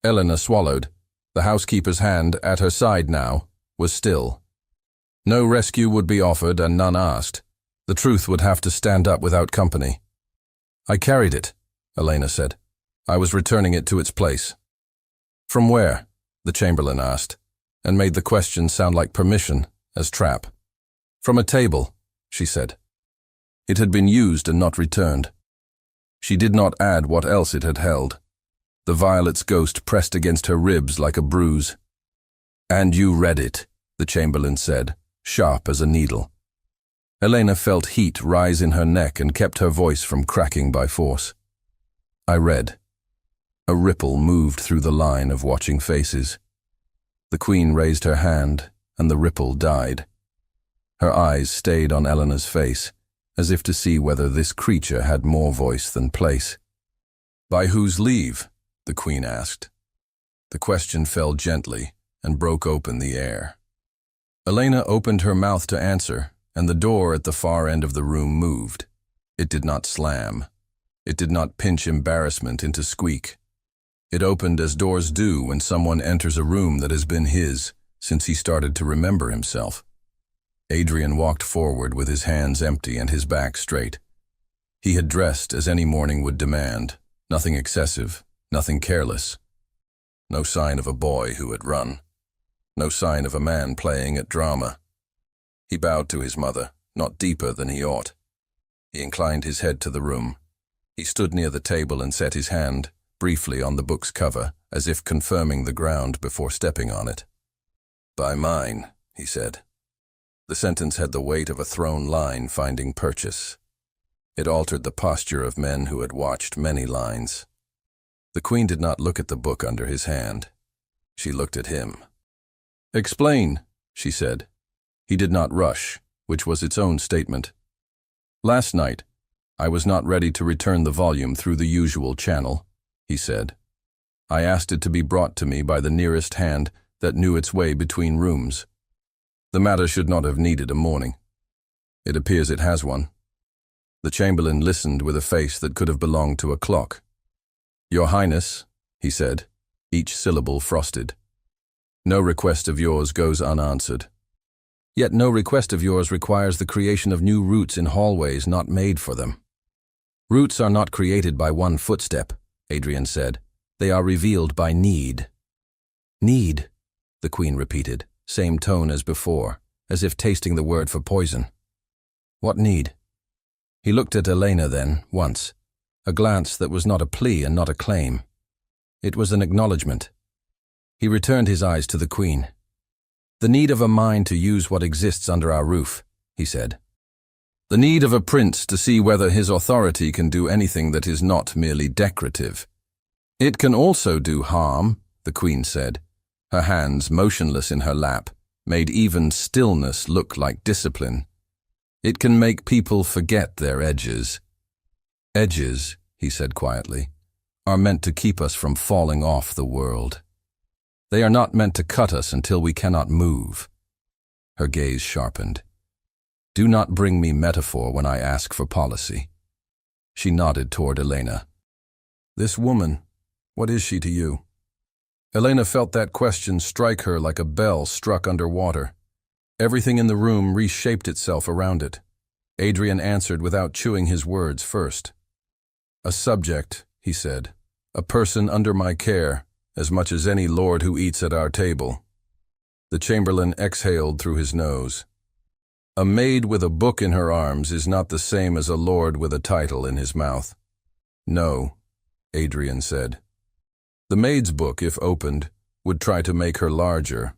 Eleanor swallowed. The housekeeper's hand, at her side now, was still. No rescue would be offered and none asked. The truth would have to stand up without company. "I carried it," Elena said. "I was returning it to its place." "From where?" the chamberlain asked, and made the question sound like permission, as trap. "From a table," she said. It had been used and not returned. She did not add what else it had held. The violet's ghost pressed against her ribs like a bruise. "And you read it," the chamberlain said, sharp as a needle. Elena felt heat rise in her neck and kept her voice from cracking by force. "I read." A ripple moved through the line of watching faces. The Queen raised her hand, and the ripple died. Her eyes stayed on Eleanor's face, as if to see whether this creature had more voice than place. "By whose leave?" the Queen asked. The question fell gently and broke open the air. Elena opened her mouth to answer, and the door at the far end of the room moved. It did not slam. It did not pinch embarrassment into squeak. It opened as doors do when someone enters a room that has been his since he started to remember himself. Adrian walked forward with his hands empty and his back straight. He had dressed as any morning would demand, nothing excessive, nothing careless. No sign of a boy who had run. No sign of a man playing at drama. He bowed to his mother, not deeper than he ought. He inclined his head to the room. He stood near the table and set his hand briefly on the book's cover, as if confirming the ground before stepping on it. "By mine," he said. The sentence had the weight of a thrown line finding purchase. It altered the posture of men who had watched many lines. The Queen did not look at the book under his hand. She looked at him. "Explain," she said. He did not rush, which was its own statement. "Last night, I was not ready to return the volume through the usual channel," he said. "I asked it to be brought to me by the nearest hand that knew its way between rooms. The matter should not have needed a morning. It appears it has one." The Chamberlain listened with a face that could have belonged to a clock. "Your Highness," he said, each syllable frosted, "no request of yours goes unanswered. Yet no request of yours requires the creation of new routes in hallways not made for them." "Routes are not created by one footstep," Adrian said. "They are revealed by need." "Need," the Queen repeated, same tone as before, as if tasting the word for poison. "What need?" He looked at Elena then, once, a glance that was not a plea and not a claim. It was an acknowledgement. He returned his eyes to the Queen. "The need of a mind to use what exists under our roof," he said. "The need of a prince to see whether his authority can do anything that is not merely decorative." "It can also do harm," the Queen said. Her hands, motionless in her lap, made even stillness look like discipline. "It can make people forget their edges." "Edges," he said quietly, "are meant to keep us from falling off the world. They are not meant to cut us until we cannot move." Her gaze sharpened. "Do not bring me metaphor when I ask for policy." She nodded toward Elena. "This woman, what is she to you?" Elena felt that question strike her like a bell struck under water. Everything in the room reshaped itself around it. Adrian answered without chewing his words first. "A subject," he said, "a person under my care, as much as any lord who eats at our table." The Chamberlain exhaled through his nose. "A maid with a book in her arms is not the same as a lord with a title in his mouth." "No," Adrian said. "The maid's book, if opened, would try to make her larger.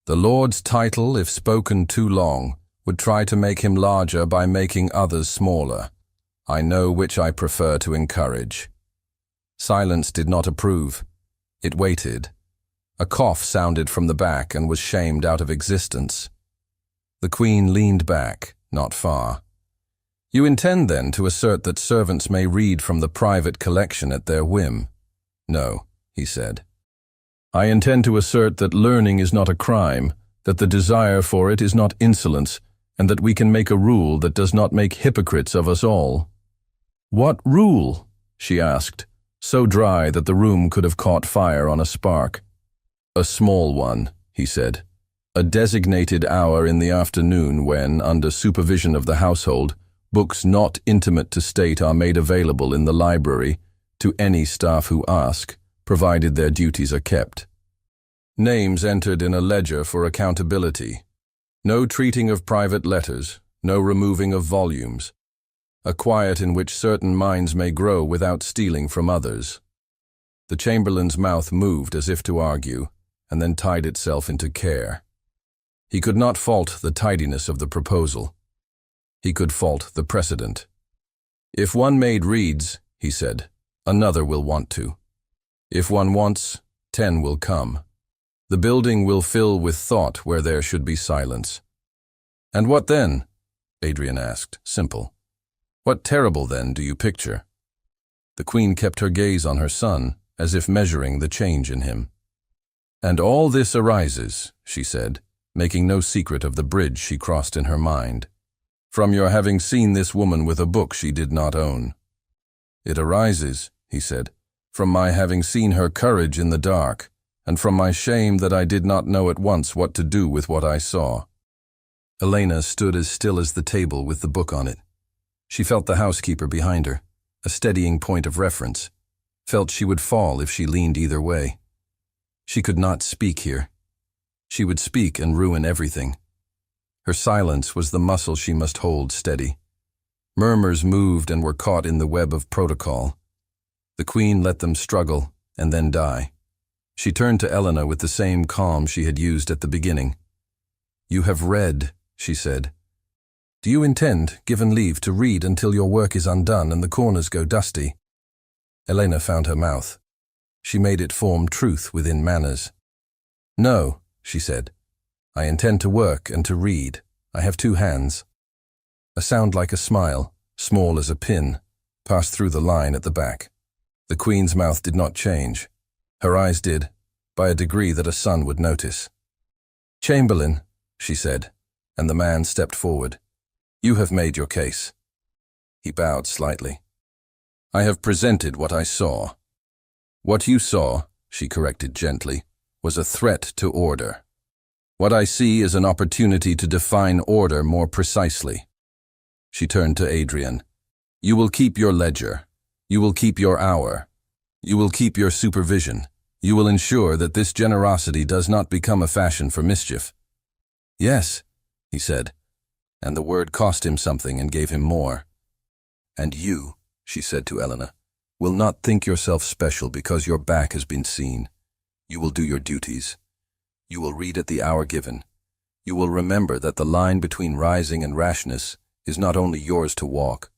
The lord's title, if spoken too long, would try to make him larger by making others smaller. I know which I prefer to encourage." Silence did not approve. It waited. A cough sounded from the back and was shamed out of existence. The Queen leaned back, not far. "You intend, then, to assert that servants may read from the private collection at their whim?" "No," he said. "I intend to assert that learning is not a crime, that the desire for it is not insolence, and that we can make a rule that does not make hypocrites of us all." "What rule?" she asked, so dry that the room could have caught fire on a spark. "A small one," he said. "A designated hour in the afternoon when, under supervision of the household, books not intimate to state are made available in the library to any staff who ask, provided their duties are kept. Names entered in a ledger for accountability. No treating of private letters, no removing of volumes. A quiet in which certain minds may grow without stealing from others." The Chamberlain's mouth moved as if to argue, and then tied itself into care. He could not fault the tidiness of the proposal. He could fault the precedent. "If one maid reads," he said, "another will want to. If one wants, 10 will come. The building will fill with thought where there should be silence." "And what then?" Adrian asked, simple. "What terrible, then, do you picture?" The Queen kept her gaze on her son, as if measuring the change in him. "And all this arises," she said, making no secret of the bridge she crossed in her mind, "from your having seen this woman with a book she did not own." "It arises," he said, "from my having seen her courage in the dark, and from my shame that I did not know at once what to do with what I saw." Elena stood as still as the table with the book on it. She felt the housekeeper behind her, a steadying point of reference, felt she would fall if she leaned either way. She could not speak here. She would speak and ruin everything. Her silence was the muscle she must hold steady. Murmurs moved and were caught in the web of protocol. The queen let them struggle and then die. She turned to Elena with the same calm she had used at the beginning. "You have read," she said. "Do you intend, given leave, to read until your work is undone and the corners go dusty?" Elena found her mouth. She made it form truth within manners. "No," she said. "I intend to work and to read. I have 2 hands." A sound like a smile, small as a pin, passed through the line at the back. The queen's mouth did not change. Her eyes did, by a degree that a son would notice. "Chamberlain," she said, and the man stepped forward. "You have made your case." He bowed slightly. "I have presented what I saw." "What you saw," she corrected gently, "was a threat to order. What I see is an opportunity to define order more precisely." She turned to Adrian. "You will keep your ledger. You will keep your hour. You will keep your supervision. You will ensure that this generosity does not become a fashion for mischief." "Yes," he said, and the word cost him something and gave him more. "And you," she said to Elena, "will not think yourself special because your back has been seen. You will do your duties. You will read at the hour given. You will remember that the line between rising and rashness is not only yours to walk.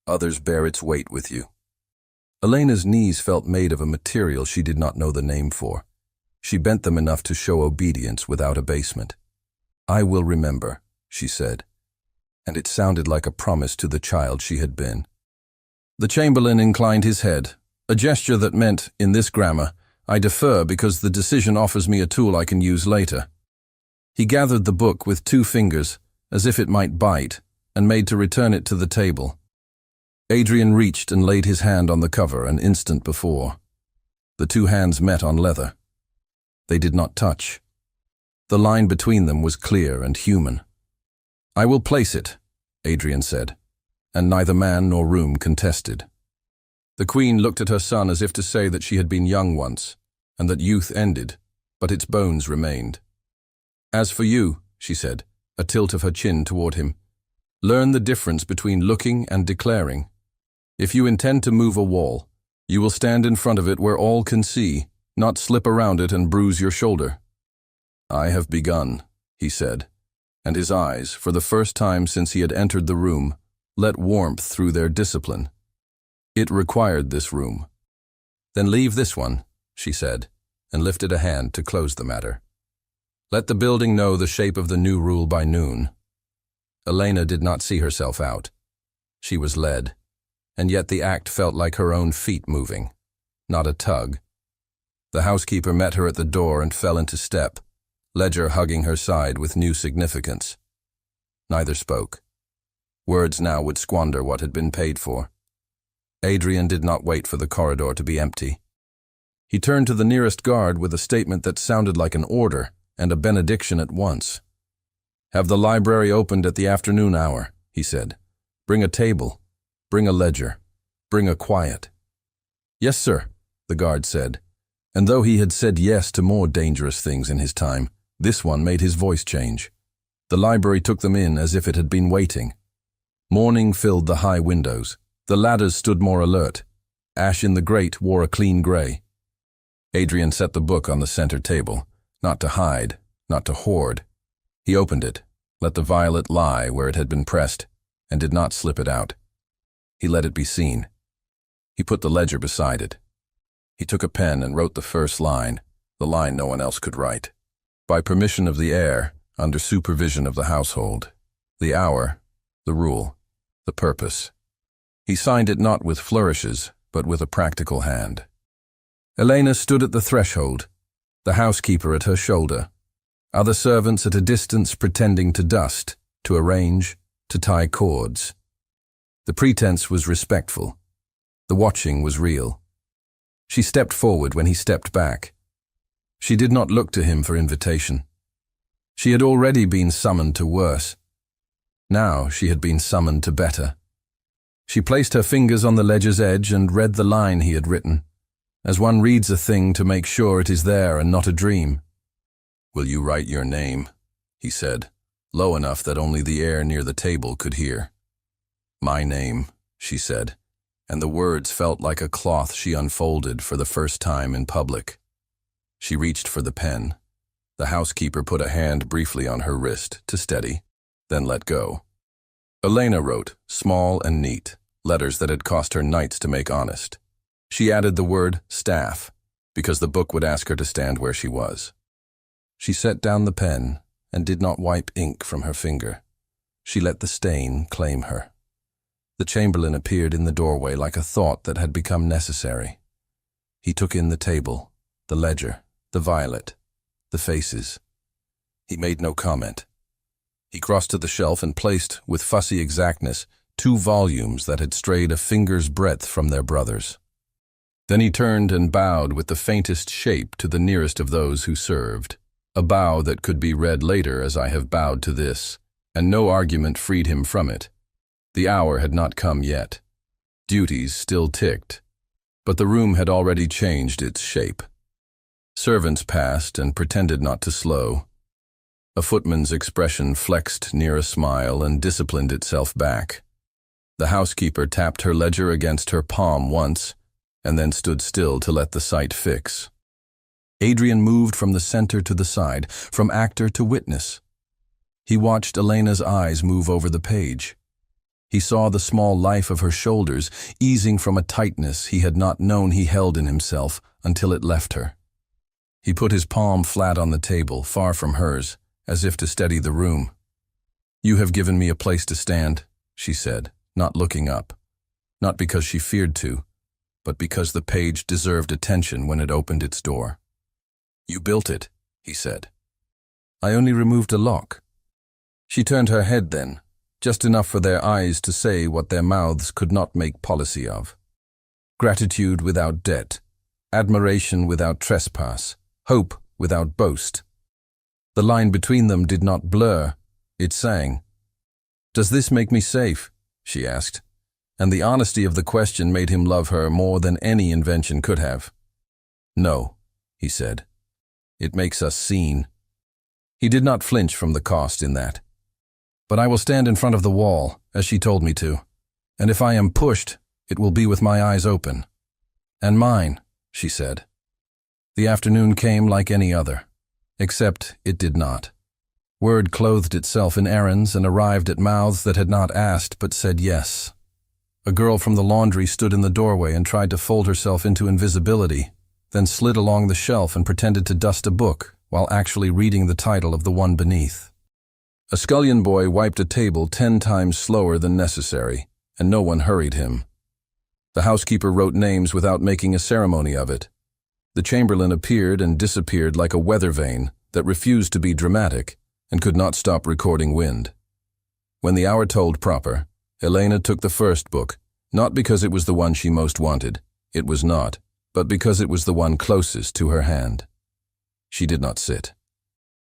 Others bear its weight with you." Elena's knees felt made of a material she did not know the name for. She bent them enough to show obedience without abasement. "I will remember," she said, and it sounded like a promise to the child she had been. The chamberlain inclined his head, a gesture that meant, in this grammar, "I defer because the decision offers me a tool I can use later." He gathered the book with 2 fingers, as if it might bite, and made to return it to the table. Adrian reached and laid his hand on the cover an instant before. The 2 hands met on leather. They did not touch. The line between them was clear and human. "I will place it," Adrian said, and neither man nor room contested. The queen looked at her son as if to say that she had been young once, and that youth ended, but its bones remained. "As for you," she said, a tilt of her chin toward him, "learn the difference between looking and declaring. If you intend to move a wall, you will stand in front of it where all can see, not slip around it and bruise your shoulder." "I have begun," he said, and his eyes, for the first time since he had entered the room, let warmth through their discipline. It required this room. "Then leave this one," she said, and lifted a hand to close the matter. "Let the building know the shape of the new rule by noon." Elena did not see herself out. She was led, and yet the act felt like her own feet moving, not a tug. The housekeeper met her at the door and fell into step, ledger hugging her side with new significance. Neither spoke. Words now would squander what had been paid for. Adrian did not wait for the corridor to be empty. He turned to the nearest guard with a statement that sounded like an order and a benediction at once. "Have the library opened at the afternoon hour," he said. "Bring a table. Bring a ledger. Bring a quiet." "Yes, sir," the guard said, and though he had said yes to more dangerous things in his time, this one made his voice change. The library took them in as if it had been waiting. Morning filled the high windows. The ladders stood more alert. Ash in the grate wore a clean gray. Adrian set the book on the center table, not to hide, not to hoard. He opened it, let the violet lie where it had been pressed, and did not slip it out. He let it be seen. He put the ledger beside it. He took a pen and wrote the first line, the line no one else could write. By permission of the heir, under supervision of the household. The hour, the rule, the purpose. He signed it not with flourishes, but with a practical hand. Elena stood at the threshold, the housekeeper at her shoulder, other servants at a distance pretending to dust, to arrange, to tie cords. The pretense was respectful. The watching was real. She stepped forward when he stepped back. She did not look to him for invitation. She had already been summoned to worse. Now she had been summoned to better. She placed her fingers on the ledger's edge and read the line he had written, as one reads a thing to make sure it is there and not a dream. "Will you write your name?" he said, low enough that only the air near the table could hear. "My name," she said, and the words felt like a cloth she unfolded for the first time in public. She reached for the pen. The housekeeper put a hand briefly on her wrist to steady, then let go. Elena wrote, small and neat, letters that had cost her nights to make honest. She added the word staff, because the book would ask her to stand where she was. She set down the pen and did not wipe ink from her finger. She let the stain claim her. The chamberlain appeared in the doorway like a thought that had become necessary. He took in the table, the ledger, the violet, the faces. He made no comment. He crossed to the shelf and placed, with fussy exactness, 2 volumes that had strayed a finger's breadth from their brothers. Then he turned and bowed with the faintest shape to the nearest of those who served, a bow that could be read later as I have bowed to this, and no argument freed him from it. The hour had not come yet. Duties still ticked, but the room had already changed its shape. Servants passed and pretended not to slow. A footman's expression flexed near a smile and disciplined itself back. The housekeeper tapped her ledger against her palm once, and then stood still to let the sight fix. Adrian moved from the center to the side, from actor to witness. He watched Elena's eyes move over the page. He saw the small life of her shoulders easing from a tightness he had not known he held in himself until it left her. He put his palm flat on the table, far from hers, as if to steady the room. "You have given me a place to stand," she said, not looking up. Not because she feared to, but because the page deserved attention when it opened its door. "You built it," he said. "I only removed a lock." She turned her head then, just enough for their eyes to say what their mouths could not make policy of. Gratitude without debt, admiration without trespass, hope without boast. The line between them did not blur, it sang. "Does this make me safe?" she asked, and the honesty of the question made him love her more than any invention could have. "No," he said. "It makes us seen." He did not flinch from the cost in that. "But I will stand in front of the wall, as she told me to, and if I am pushed, it will be with my eyes open." "And mine," she said. The afternoon came like any other, except it did not. Word clothed itself in errands and arrived at mouths that had not asked but said yes. A girl from the laundry stood in the doorway and tried to fold herself into invisibility, then slid along the shelf and pretended to dust a book while actually reading the title of the one beneath. A scullion boy wiped a table 10 times slower than necessary, and no one hurried him. The housekeeper wrote names without making a ceremony of it. The chamberlain appeared and disappeared like a weather vane that refused to be dramatic and could not stop recording wind. When the hour told proper, Elena took the first book, not because it was the one she most wanted, it was not, but because it was the one closest to her hand. She did not sit.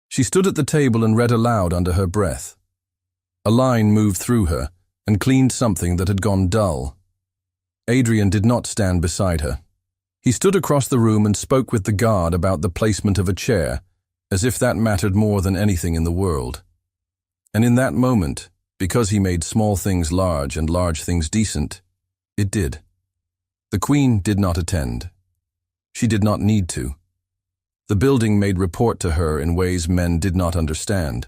She stood at the table and read aloud under her breath. A line moved through her and cleaned something that had gone dull. Adrian did not stand beside her. He stood across the room and spoke with the guard about the placement of a chair, as if that mattered more than anything in the world. And in that moment, because he made small things large and large things decent, it did. The Queen did not attend. She did not need to. The building made report to her in ways men did not understand.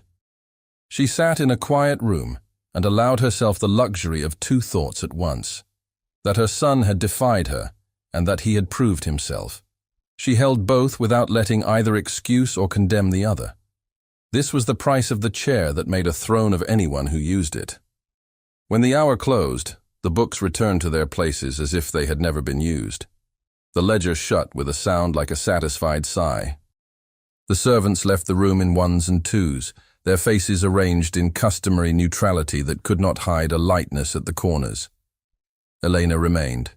She sat in a quiet room and allowed herself the luxury of 2 thoughts at once: that her son had defied her, and that he had proved himself. She held both without letting either excuse or condemn the other. This was the price of the chair that made a throne of anyone who used it. When the hour closed, the books returned to their places as if they had never been used. The ledger shut with a sound like a satisfied sigh. The servants left the room in 1s and 2s, their faces arranged in customary neutrality that could not hide a lightness at the corners. Elena remained.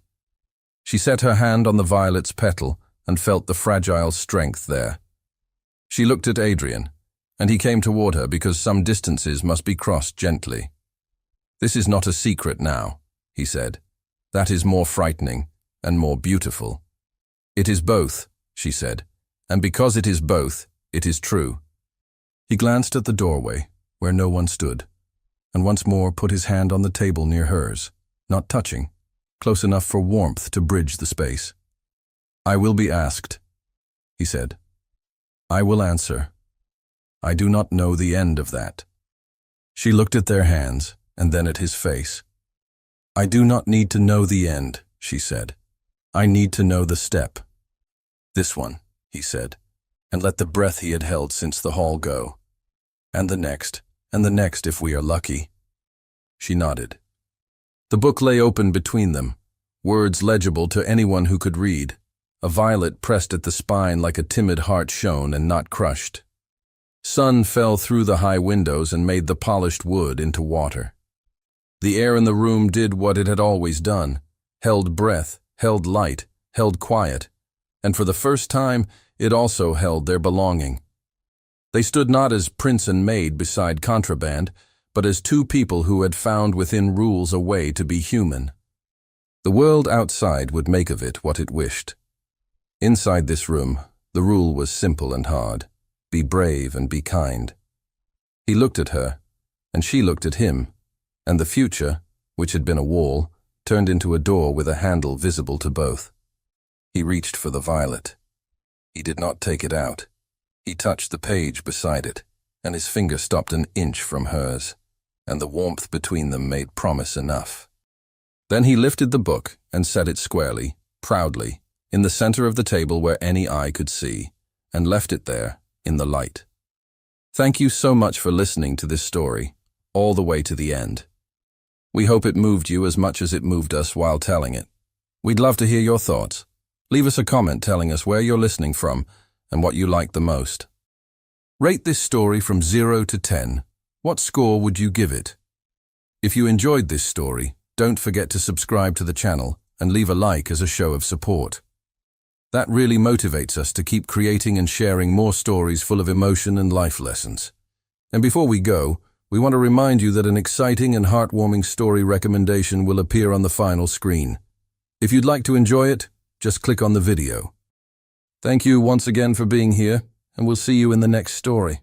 She set her hand on the violet's petal and felt the fragile strength there. She looked at Adrian, and he came toward her because some distances must be crossed gently. "This is not a secret now," he said. "That is more frightening and more beautiful." "It is both," she said, "and because it is both, it is true." He glanced at the doorway, where no one stood, and once more put his hand on the table near hers, not touching, close enough for warmth to bridge the space. "I will be asked," he said. "I will answer. I do not know the end of that." She looked at their hands, and then at his face. "I do not need to know the end," she said. "I need to know the step." "This one," he said, and let the breath he had held since the hall go. "And the next if we are lucky." She nodded. The book lay open between them, words legible to anyone who could read. A violet pressed at the spine like a timid heart shown and not crushed. Sun fell through the high windows and made the polished wood into water. The air in the room did what it had always done, held breath, held light, held quiet, and for the first time it also held their belonging. They stood not as prince and maid beside contraband, but as two people who had found within rules a way to be human. The world outside would make of it what it wished. Inside this room, the rule was simple and hard. Be brave and be kind. He looked at her, and she looked at him, and the future, which had been a wall, turned into a door with a handle visible to both. He reached for the violet. He did not take it out. He touched the page beside it, and his finger stopped an inch from hers, and the warmth between them made promise enough. Then he lifted the book and set it squarely, proudly, in the center of the table where any eye could see, and left it there, in the light. Thank you so much for listening to this story, all the way to the end. We hope it moved you as much as it moved us while telling it. We'd love to hear your thoughts. Leave us a comment telling us where you're listening from and what you liked the most. Rate this story from 0 to 10. What score would you give it? If you enjoyed this story, don't forget to subscribe to the channel and leave a like as a show of support. That really motivates us to keep creating and sharing more stories full of emotion and life lessons. And before we go, we want to remind you that an exciting and heartwarming story recommendation will appear on the final screen. If you'd like to enjoy it, just click on the video. Thank you once again for being here, and we'll see you in the next story.